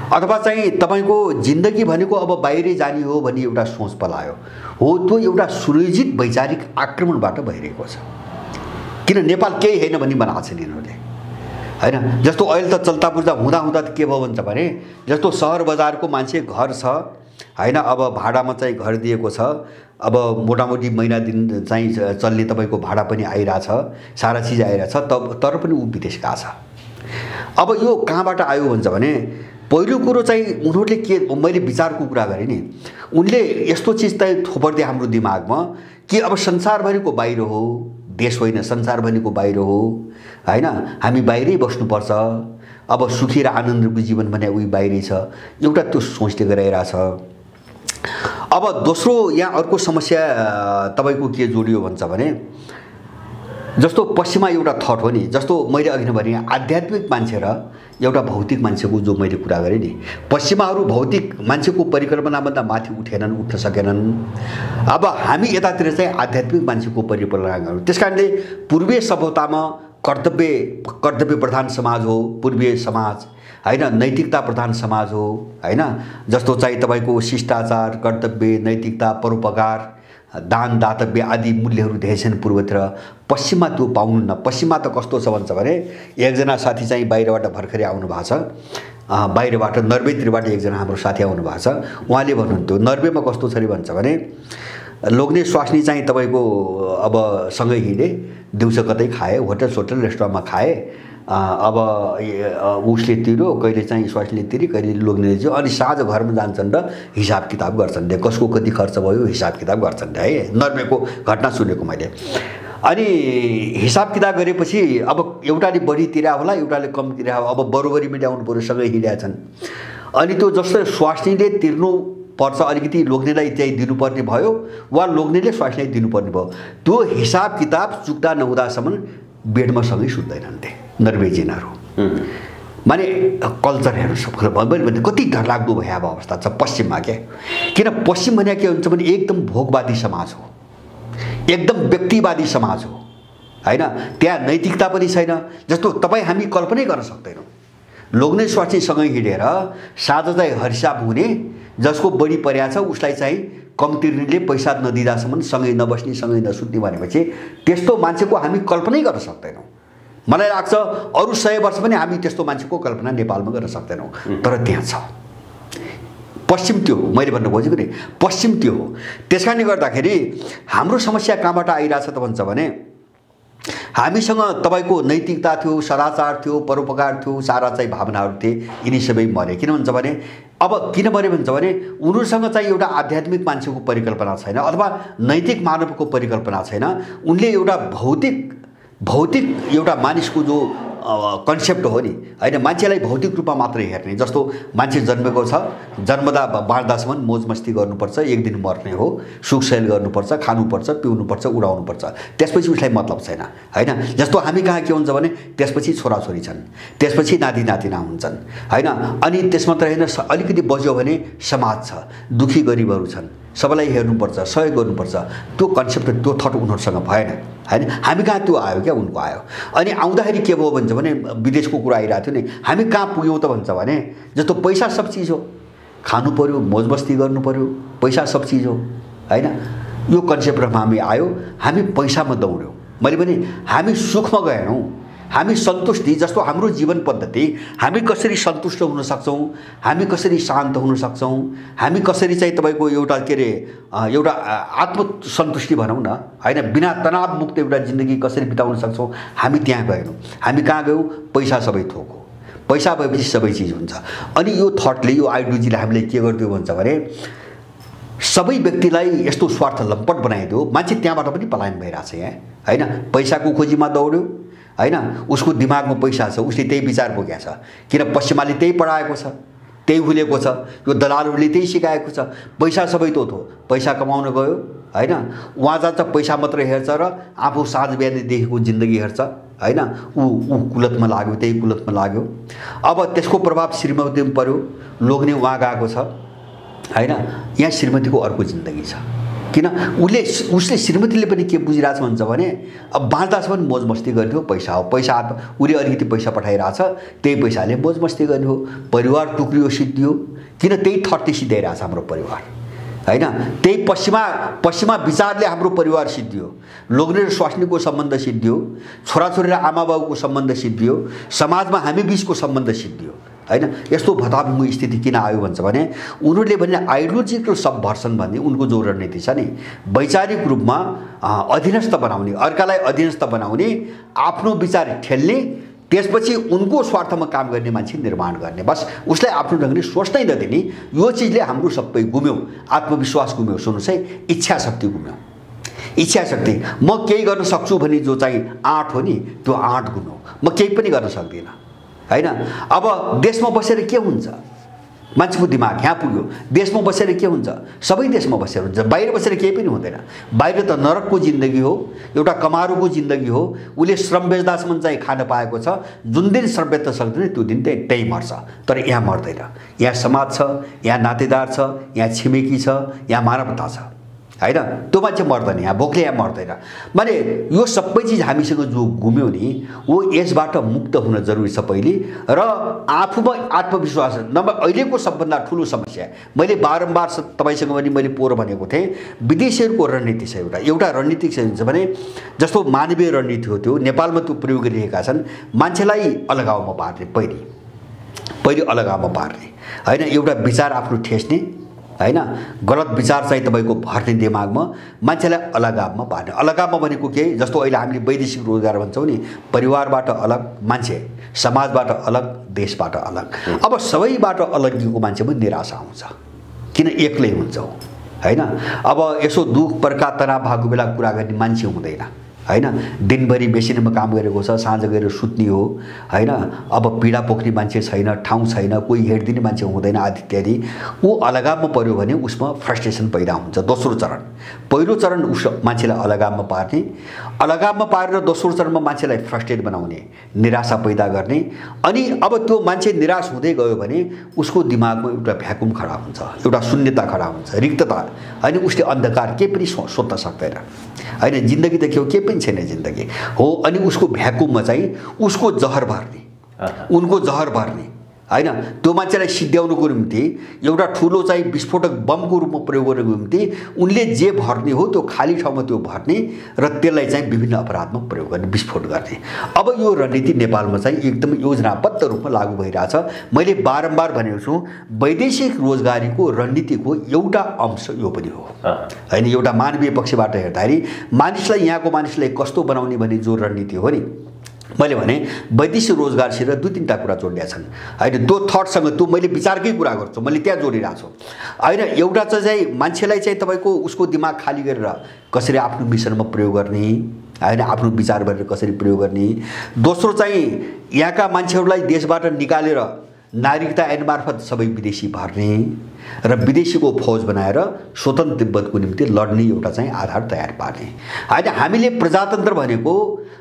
अथवा चाहिँ तपाईँको जिन्दगी भनेको अब बाहिरै जाने हो भन्ने एउटा सोच पलायो हो। त्यो एउटा सुनियोजित वैचारिक आक्रमणबाट भइरहेको छ। किन नेपाल केही होइन भन्ने बनाएको छ यिनीहरूले हैन। जस्तो अहिले त चल्ता पुर्जा हुँदा त के भयो भन्छ भने जस्तो सहर बजारको मान्छे घर छ हैन, अब भाडामा चाहिँ घर दिएको छ, अब मोटामोटी महिना दिन चाहिँ चल्ने तपाईँको भाडा पनि आइरहेछ, सारा चिज आइरहेछ, तर पनि ऊ विदेश गएको छ अब यो कहाँबाट आयो भन्छ भने पहिलो कुरो चाहिँ उनीहरूले के मैले विचारको कुरा गरेँ नि, उनले यस्तो चिज चाहिँ थोपर्दै हाम्रो दिमागमा कि अब संसारभरिको बाहिर हो, देश होइन संसारभरिको बाहिर हो हैन, हामी बाहिरै बस्नुपर्छ, अब सुखी र आनन्दको जीवन भने उही बाहिरै छ, एउटा त्यो सोचले गराइरहेछ। अब दोस्रो यहाँ अर्को समस्या तपाईको के जोडियो भन्छ भने जस्तो पश्चिममा एउटा थट हो नि, जस्तो मैले अघि नै भने आध्यात्मिक मान्छे र एउटा भौतिक मान्छेको जो मैले कुरा गरेँ नि, पश्चिमाहरू भौतिक मान्छेको परिकल्पनाभन्दा माथि उठ्न सकेनन्। अब हामी यतातिर चाहिँ आध्यात्मिक मान्छेको परिकल्पना गर्छौँ। त्यसकारणले पूर्वीय सभ्यतामा कर्तव्य प्रधान समाज हो पूर्वीय समाज हैन, नैतिकता प्रधान समाज हो हैन, जस्तो चाहिँ तपाईको शिष्टाचार, कर्तव्य, नैतिकता, परोपकार, दान दातव्य आदि मूल्यहरू धेरै छन् पूर्वतिर। पश्चिममा त्यो पाउनुहुन्न। पश्चिममा त कस्तो छ भन्छ भने एकजना साथी चाहिँ बाहिरबाट भर्खरै आउनु भएको छ, बाहिरबाट नर्वेतिरबाट एकजना हाम्रो साथी आउनु भएको छ। उहाँले भन्नुहुन्थ्यो नर्वेमा कस्तो छ रे भन्छ भने लोग्ने स्वास्नी चाहिँ तपाईको अब सँगै हिँडे, दिउँसो कतै खाए, होटल रेस्टुरेन्टमा खाए, अब उसले तिर्यो, कहिले चाहिँ स्वास्नीले तिर्यो, कहिले लोग्नेले तिर्यो, अनि साँझ घरमा जान्छन् र हिसाब किताब गर्छन् रे, कसको कति खर्च भयो हिसाब किताब गर्छन् रे है। नर्वेको घटना सुनेको मैले। अनि हिसाब किताब गरेपछि अब एउटाले बढी तिरा होला, एउटाले कम तिरा होला, अब बरोबरी मिलाउनु पर्यो, सँगै हिँडेका छन्। अनि त्यो जस्तो स्वास्नीले तिर्नु पर्छ अलिकति लोग्नेलाई चाहिँ दिनुपर्ने भयो वा लोग्नेले स्वास्नीलाई दिनुपर्ने भयो, त्यो हिसाब किताब चुक्ता नहुँदासम्म बेडमा सँगै सुत्दैनन् रे नर्वेजियनहरू। माने कल्चर हेर्नु भने कति डरलाग्दो भए अवस्था छ पश्चिममा क्या। किन पश्चिम भने के हुन्छ भने एकदम भोगवादी समाज हो, एकदम व्यक्तिवादी समाज हो हैन, त्यहाँ नैतिकता पनि छैन। जस्तो तपाईँ हामी कल्पनै गर्न सक्दैनौँ लोग्ने स्वास्नीसँगै हिँडेर साँझ चाहिँ हरिसाब हुने, जसको बढी पर्या छ उसलाई चाहिँ कम तिर्नेले पैसा नदिँदासम्म सँगै नबस्ने, सँगै नसुत्ने भनेपछि त्यस्तो मान्छेको हामी कल्पनै गर्न सक्दैनौँ। मलाई लाग्छ अरू 100 वर्ष पनि हामी त्यस्तो मान्छेको कल्पना नेपालमा गर्न सक्दैनौँ, तर त्यहाँ छ। पश्चिम त्यो हो, मैले भन्नु खोजेको नि पश्चिम त्यो हो। त्यसकारणले गर्दाखेरि हाम्रो समस्या कहाँबाट आइरहेछ त भन्छ भने हामीसँग तपाईको नैतिकता थियो, सदाचार थियो, परोपकार थियो, सारा चाहिँ भावनाहरू थिए, यिनी सबै मरे। किन भन्छ भने अब किन मरे भन्छ भने उनीहरूसँग चाहिँ एउटा आध्यात्मिक मान्छेको परिकल्पना छैन अथवा नैतिक मानवको परिकल्पना छैन। उनले एउटा भौतिक एउटा मानिसको जो कन्सेप्ट हो नि हैन, मान्छेलाई भौतिक रूपमा मात्रै हेर्ने। जस्तो मान्छे जन्मेको छ, जन्मदा बाँड्दासम्म मोज मस्ती गर्नुपर्छ, एक दिन मर्ने हो, सुख सैल गर्नुपर्छ, खानुपर्छ, पिउनुपर्छ, उडाउनुपर्छ, त्यसपछि उसलाई मतलब छैन हैन। जस्तो हामी कहाँ के हुन्छ भने त्यसपछि छोराछोरी छन्, त्यसपछि नाति नातिना हुन्छन् हैन, अनि त्यस मात्र हैन अलिकति बज्यो भने समाज छ, दुखी गरिबहरू छन्, सबैलाई हेर्नुपर्छ, सहयोग गर्नुपर्छ। त्यो कन्सेप्ट त्यो थट उनीहरूसँग भएन हैन। हामी कहाँ त्यो आयो क्या, उनको आयो। अनि आउँदाखेरि के भयो भन्छ भने विदेशको कुरा आइरहेको थियो नि, हामी कहाँ पुग्यौँ त भन्छ भने जस्तो पैसा सब चिज हो, खानु पर्यो, मोज मस्ती गर्नु पर्यो, पैसा सब चिज हो हैन, यो कन्सेप्टमा हामी आयो। हामी पैसामा दौड्यौँ। मैले भने हामी सुखमा गएनौँ, हामी सन्तुष्टि जस्तो हाम्रो जीवन पद्धति, हामी कसरी सन्तुष्ट हुन सक्छौँ, हामी कसरी शान्त हुन सक्छौँ, हामी कसरी चाहिँ तपाईको एउटा के अरे एउटा आत्मसन्तुष्टि भनौँ न हैन, बिना तनाव मुक्त एउटा जिन्दगी कसरी बिताउन सक्छौँ, हामी त्यहाँ गएनौँ। हामी कहाँ गयौँ? पैसा सबै थोक हो, पैसा भएपछि सबै चिज हुन्छ। अनि यो थटले, यो आइडियोलोजीले हामीले के गरिदियो भन्छ भने सबै व्यक्तिलाई यस्तो स्वार्थ लम्पट बनाइदियो, मान्छे त्यहाँबाट पनि पलायन भइरहेछ यहाँ हैन। पैसाको खोजीमा दौड्यो हैन, उसको दिमागमा पैसा छ, उसले त्यही विचार बोकेको छ। किन पश्चिमाले त्यही पढाएको छ, त्यही हुलेको छ, यो दलालहरूले त्यही सिकाएको छ। पैसा सबै तो पैसा कमाउन गयो हैन, उहाँ जान्छ पैसा मात्रै हेर्छ र आफू साँझ बिहानदेखिको जिन्दगी हेर्छ हैन, ऊ कुलतमा लाग्यो, त्यही कुलतमा लाग्यो। अब त्यसको प्रभाव श्रीमतीमा पर्यो, लोग्ने उहाँ गएको छ हैन, यहाँ श्रीमतीको अर्को जिन्दगी छ। किन उसले श्रीमतीले पनि के बुझिरहेछ भन्छ भने अब बाँड्दासम्म मोज मस्ती गर्ने हो, पैसा हो, पैसा उसले अलिकति पैसा पठाइरहेछ, त्यही पैसाले मोज मस्ती गर्ने हो, परिवार टुक्रियो, सिद्धियो। किन त्यही थर्टी सिद्धाइरहेछ हाम्रो परिवार हैन, त्यही पश्चिमा विचारले हाम्रो परिवार सिद्धियो, लोग्ने र स्वास्नीको सम्बन्ध सिद्धियो, छोराछोरी र आमाबाबुको सम्बन्ध सिद्धियो, समाजमा हामी बीचको सम्बन्ध सिद्धियो हैन। यस्तो भताभुङ्गो स्थिति किन आयो भन्छ भने उनीहरूले भने आइडियोलोजिकल सबभर्सन भन्ने उनको जो रणनीति छ नि, वैचारिक रूपमा अधीनस्थ बनाउने, अर्कालाई अधीनस्थ बनाउने, आफ्नो विचार ठेल्ने, त्यसपछि उनको स्वार्थमा काम गर्ने मान्छे निर्माण गर्ने, बस उसलाई आफ्नो ढङ्गले सोच्नै नदिने। यो चिजले हाम्रो सबै गुम्यो, आत्मविश्वास गुम्यो, सुन्नुहोस् है, इच्छा शक्ति गुम्यो। इच्छा शक्ति, म केही गर्न सक्छु भने जो चाहिँ आँट हो नि, त्यो आँट गुम्यो। म केही पनि गर्न सक्दिनँ, होइन। अब देशमा बसेर के हुन्छ, मान्छेको दिमाग यहाँ पुग्यो। देशमा बसेर के हुन्छ, सबै देशमा बसेर हुन्छ, बाहिर बसेर केही पनि हुँदैन। बाहिर त नरकको जिन्दगी हो, एउटा कमारुको जिन्दगी हो। उसले श्रम बेच्दासम्म चाहिँ खान पाएको छ, जुन दिन श्रम बेच्न सक्दैन त्यो दिन त्यही मर्छ। तर यहाँ मर्दैन, यहाँ समाज छ, यहाँ नातेदार छ, यहाँ छिमेकी छ, यहाँ मानवता छ, होइन। त्यो मान्छे मर्दैन, यहाँ भोकले यहाँ मर्दैन। माने यो सबै चिज हामीसँग जो गुम्यो नि, वो यसबाट मुक्त हुन जरुरी छ पहिले। र आफूमा आत्मविश्वास नम्बर अहिलेको सबभन्दा ठुलो समस्या, मैले बारम्बार तपाईसँग पनि मैले पोहोर भनेको थिएँ, विदेशीहरूको रणनीति छ। एउटा रणनीति के हुन्छ भने, जस्तो मानवीय रणनीति हो त्यो नेपालमा त्यो प्रयोग गरिरहेका छन्। मान्छेलाई अलगावमा पार्ने, पहिले अलगावमा पार्ने, होइन। एउटा विचार आफ्नो ठेस्ने, होइन। गलत विचार चाहिँ तपाईँको भर्ने दिमागमा, मान्छेलाई अलगावमा पार्ने। अलगावमा भनेको के, जस्तो अहिले हामीले वैदेशिक रोजगार भन्छौँ नि, परिवारबाट अलग मान्छे, समाजबाट अलग, देशबाट अलग। अब सबैबाट अलगिएको मान्छे पनि निराशा आउँछ, किन एक्लै हुन्छ, होइन। अब यसो दुःख पर्का तनाव भएको बेला कुरा गर्ने मान्छे हुँदैन, होइन। दिनभरि मेसिनमा काम गरेको छ, साँझ गएर सुत्ने हो, होइन। अब पीडा पोख्ने मान्छे छैन, ठाउँ छैन, कोही हेरिदिने मान्छे हुँदैन, आदि इत्यादि। ऊ अलगावमा पर्यो भने उसमा फ्रस्ट्रेसन पैदा हुन्छ। दोस्रो चरण, पहिलो चरण उस मान्छेलाई अलगावमा पार्ने, अलगावमा पारेर दोस्रो चरणमा मान्छेलाई फ्रस्ट्रेट बनाउने, निराशा पैदा गर्ने। अनि अब त्यो मान्छे निराश हुँदै गयो भने उसको दिमागमा एउटा भ्याकुम खडा हुन्छ, एउटा शून्यता खडा हुन्छ, रिक्तता, होइन। उसले अन्धकार केही पनि सोच्न सक्दैन, होइन। जिन्दगी त के हो, केही पनि छैन जिन्दगी हो। अनि उसको भ्याकुममा चाहिँ उसको जहर भर्ने, उनको जहर भर्ने, होइन। त्यो मान्छेलाई सिद्ध्याउनुको निम्ति एउटा ठुलो चाहिँ विस्फोटक बमको रूपमा प्रयोग गर्नुको निम्ति उनले जे भर्ने हो त्यो खाली ठाउँमा त्यो भर्ने र त्यसलाई चाहिँ विभिन्न अपराधमा प्रयोग गर्ने, विस्फोट गर्ने। अब यो रणनीति नेपालमा चाहिँ एकदम योजनाबद्ध रूपमा लागू भइरहेछ। मैले बारम्बार भनेको छु, वैदेशिक रोजगारीको रणनीतिको एउटा अंश यो पनि हो, होइन। एउटा मानवीय पक्षबाट हेर्दाखेरि मानिसलाई, यहाँको मानिसलाई कस्तो बनाउने भन्ने जो रणनीति हो नि, मैले भने वैदेशिक रोजगारसित दुई तीनवटा कुरा जोडिएका छन्, होइन। त्यो थटसँग त्यो मैले विचारकै कुरा गर्छु, मैले त्यहाँ जोडिरहेको छु, होइन। एउटा चाहिँ मान्छेलाई चाहिँ तपाईँको उसको दिमाग खाली गरेर कसरी आफ्नो मिसनमा प्रयोग गर्ने, होइन, आफ्नो विचार गरेर कसरी प्रयोग गर्ने। दोस्रो चाहिँ यहाँका मान्छेहरूलाई देशबाट निकालेर नागरिकता ऐन मार्फत सबै विदेशी भर्ने र विदेशीको फौज बनाएर स्वतन्त्र तिब्बतको निम्ति लड्ने एउटा चाहिँ आधार तयार पार्ने, होइन। हामीले प्रजातन्त्र भनेको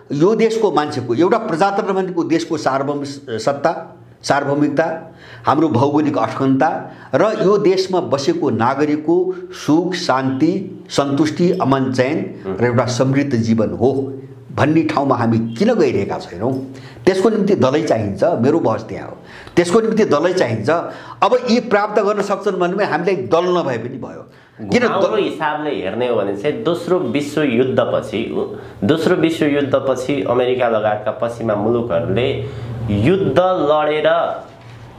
यो देशको मान्छेको, एउटा प्रजातन्त्र भनेको देशको सार्वभौमिकता, हाम्रो भौगोलिक अखण्डता र यो देशमा बसेको नागरिकको सुख शान्ति सन्तुष्टि अमन चयन र एउटा समृद्ध जीवन हो भन्ने ठाउँमा हामी किन गइरहेका छैनौँ। त्यसको निम्ति दलै चाहिन्छ, मेरो बहस त्यहाँ हो। त्यसको निम्ति दलै चाहिन्छ। अब यी प्राप्त गर्न सक्छन् भने हामीलाई दल नभए पनि भयो। किन हाम्रो हिसाबले हेर्ने हो भने चाहिँ दोस्रो विश्वयुद्धपछि अमेरिका लगायतका पश्चिमा मुलुकहरूले युद्ध लडेर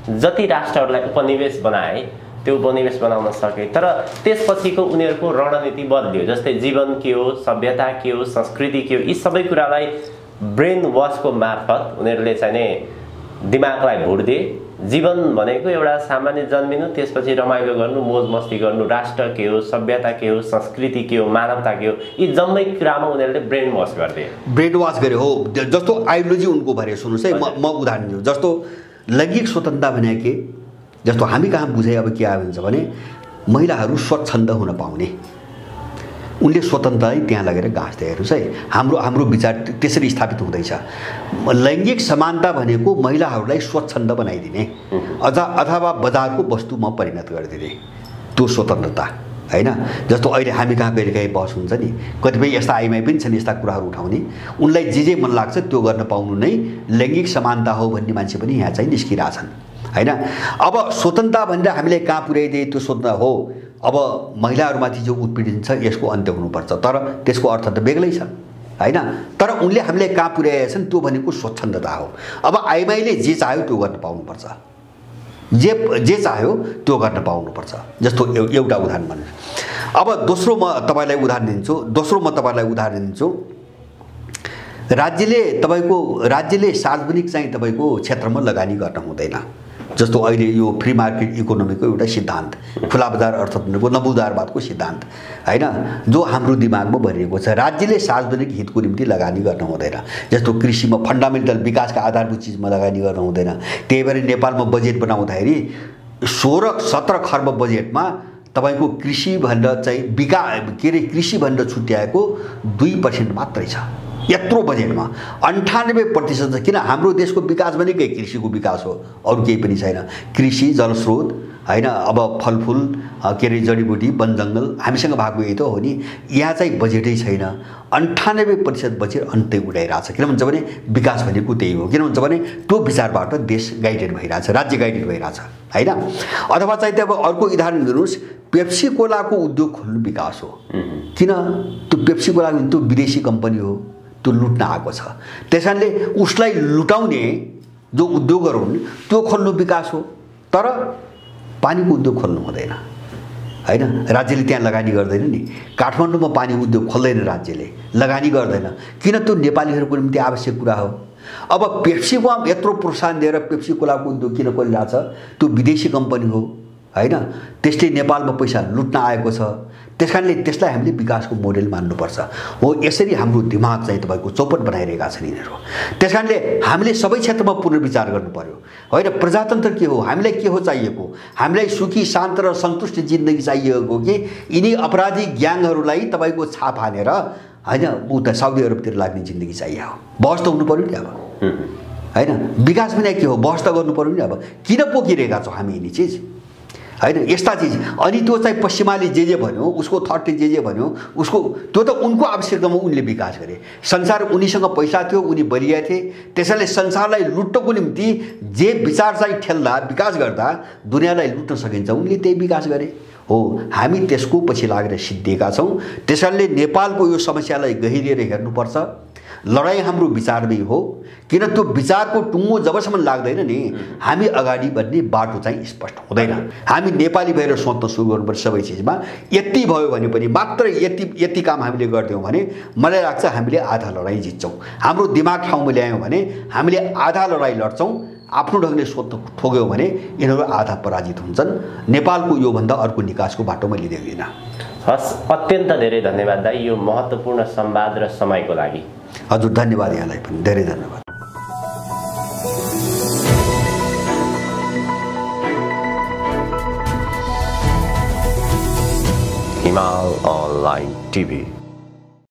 जति राष्ट्रहरूलाई उपनिवेश बनाए त्यो उपनिवेश बनाउन सके, तर त्यसपछिको उनीहरूको रणनीति बदलियो। जस्तै जीवन के हो, सभ्यता के हो, संस्कृति के हो, यी सबै कुरालाई ब्रेन वासको मार्फत उनीहरूले चाहिँ दिमागलाई भोट दिए। जीवन भनेको एउटा सामान्य जन्मिनु, त्यसपछि रमाइलो गर्नु, मोज मस्ती गर्नु, राष्ट्र के हो, सभ्यता के हो, संस्कृति के हो, मानवता के हो, यी जम्मै कुरामा उनीहरूले ब्रेन वास गर्थे। ब्रेन वास गरे हो, जस्तो आइडियोलोजी उनको भरे। सुन्नुहोस् है, म उदाहरण दिन्छु। जस्तो लैङ्गिक स्वतन्त्रता भने के, जस्तो हामी कहाँ बुझे अब के आयो भन्छ भने महिलाहरू स्वच्छन्द हुन पाउने, उनले स्वतन्त्रलाई त्यहाँ लगेर गाँच्दै। हेर्नुहोस् है, हाम्रो विचार त्यसरी स्थापित हुँदैछ। लैङ्गिक समानता भनेको महिलाहरूलाई स्वच्छन्द बनाइदिने अथवा बजारको वस्तुमा परिणत गरिदिने, त्यो स्वतन्त्रता, होइन। जस्तो अहिले हामी कहाँ कहिलेकाहीँ बहस हुन्छ नि, कतिपय यस्ता आइमाई पनि छन् यस्ता कुराहरू उठाउने, उनलाई जे मन लाग्छ त्यो गर्न पाउनु नै लैङ्गिक समानता हो भन्ने मान्छे पनि यहाँ चाहिँ निस्किरहेछन्, होइन। अब स्वतन्त्रता भनेर हामीले कहाँ पुर्याइदिए त्यो स्वतन्त्रता हो। अब महिलाहरूमाथि जो उत्पीडन छ यसको अन्त्य हुनुपर्छ, तर त्यसको अर्थ त बेग्लै छ, होइन। तर उनले हामीले कहाँ पुर्याएका छन् त्यो भनेको स्वच्छन्दता हो। अब आइमाईले जे चाह्यो त्यो गर्न पाउनुपर्छ, जे चाह्यो त्यो गर्न पाउनुपर्छ। जस्तो एउटा उदाहरण भन्नु। अब दोस्रो म तपाईँलाई उदाहरण दिन्छु। राज्यले सार्वजनिक चाहिँ तपाईँको क्षेत्रमा लगानी गर्न हुँदैन। जस्तो अहिले यो फ्री मार्केट इकोनोमीको एउटा सिद्धान्त, खुला बजार अर्थतन्त्रको नवोदारवादको सिद्धान्त हैन, जो हाम्रो दिमागमा भरिएको छ। राज्यले सार्वजनिक हितको निम्ति लगानी गर्न हुँदैन। जस्तो कृषिमा फन्डामेन्टल विकासका आधारभूत चिजमा लगानी गर्न हुँदैन। त्यही भएर नेपालमा बजेट बनाउँदाखेरि 16-17 खर्ब बजेटमा तपाईँको कृषिभन्दा चाहिँ कृषिभन्दा छुट्याएको 2% मात्रै छ। यत्रो बजेटमा 98% छ। किन? हाम्रो देशको विकास भनेकै कृषिको विकास हो, अरू केही पनि छैन। कृषि, जलस्रोत हैन, अब फलफुल जडीबुटी, वनजङ्गल हामीसँग भएको यही त हो नि। यहाँ चाहिँ बजेटै छैन। 98% बजेट अन्तै उडाइरहेछ। किन भन्छ भने विकास भनेको त्यही हो। किन भन्छ भने त्यो विचारबाट देश गाइडेड भइरहेछ, राज्य गाइडेड भइरहेछ हैन। अथवा चाहिँ अब अर्को उदाहरण दिनुहोस्, पेप्सी कोलाको उद्योग खोल्नु विकास हो। किन? त्यो पेप्सी कोला त्यो विदेशी कम्पनी हो, त्यो लुट्न आएको छ। त्यसैले उसलाई लुटाउने जो उद्योगहरू हुन् त्यो खोल्नु विकास हो। तर पानीको उद्योग खोल्नु हुँदैन हैन। राज्यले त्यहाँ लगानी गर्दैन नि। काठमाडौँमा पानी उद्योग खोल्दैन, राज्यले लगानी गर्दैन। किन? त्यो नेपालीहरूको निम्ति आवश्यक कुरा हो। अब पेप्सीको यत्रो प्रोत्साहन दिएर पेप्सी कोलाको उद्योग किन खोलिरहेछ? त्यो विदेशी कम्पनी हो हैन। त्यसले नेपालमा पैसा लुट्न आएको छ। त्यसकारणले त्यसलाई हामीले विकासको मोडेल मान्नुपर्छ। हो, यसरी हाम्रो दिमाग चाहिँ तपाईँको चौपट बनाइरहेका छन् यिनीहरू। त्यसकारणले हामीले सबै क्षेत्रमा पुनर्विचार गर्नु पर्यो होइन। प्रजातन्त्र के हो? हामीलाई के हो चाहिएको? हामीलाई सुखी, शान्त र सन्तुष्ट जिन्दगी चाहिएको कि यिनी अपराधी ग्याङहरूलाई तपाईँको छाप हानेर होइन उता साउदी अरबतिर लाग्ने जिन्दगी चाहियो? बहस त हुनु पर्यो नि अब होइन। विकास पनि के हो? बहस त गर्नु पर्यो नि। अब किन पोखिरहेका छौँ हामी यिनी चिज हैन, यस्ता चिज? अनि त्यो चाहिँ पश्चिमाले जे भन्यो, उसको थटले जे भन्यो, उसको त्यो त उनको आवश्यकतामा उनले विकास गरे। संसार उनीसँग पैसा थियो, उनी बलिया थिए। त्यसैले संसारलाई लुट्नको निम्ति जे विचार चाहिँ ठेल्दा, विकास गर्दा दुनियाँलाई लुट्न सकिन्छ, उनले त्यही विकास गरे हो। हामी त्यसको पछि लागेर सिद्धिएका छौँ। त्यसैले नेपालको यो समस्यालाई गहिरिएर हेर्नुपर्छ। लडाइँ हाम्रो विचारमै हो। किन? त्यो विचारको टुङ्गो जबसम्म लाग्दैन नि, हामी अगाडि बढ्ने बाटो चाहिँ स्पष्ट हुँदैन। हामी नेपाली भएर सोच्न सुरु गर्नुपर्छ सबै चिजमा। यति भयो भने पनि मात्र यति काम हामीले गरिदियौँ भने मलाई लाग्छ हामीले आधा लडाइँ जित्छौँ। हाम्रो दिमाग ठाउँमा ल्यायौँ भने हामीले आधा लडाइँ लड्छौँ। आफ्नो ढङ्गले सोध्न ठोक्यौँ भने यिनीहरू आधा पराजित हुन्छन्। नेपालको योभन्दा अर्को निकासको बाटो मैले देख्दिनँ। हस्, अत्यन्त धेरै धन्यवाद दाइ यो महत्त्वपूर्ण संवाद र समयको लागि। हजुर, धन्यवाद। यहाँलाई पनि धेरै धन्यवाद। हिमाल अनलाइन टिभी।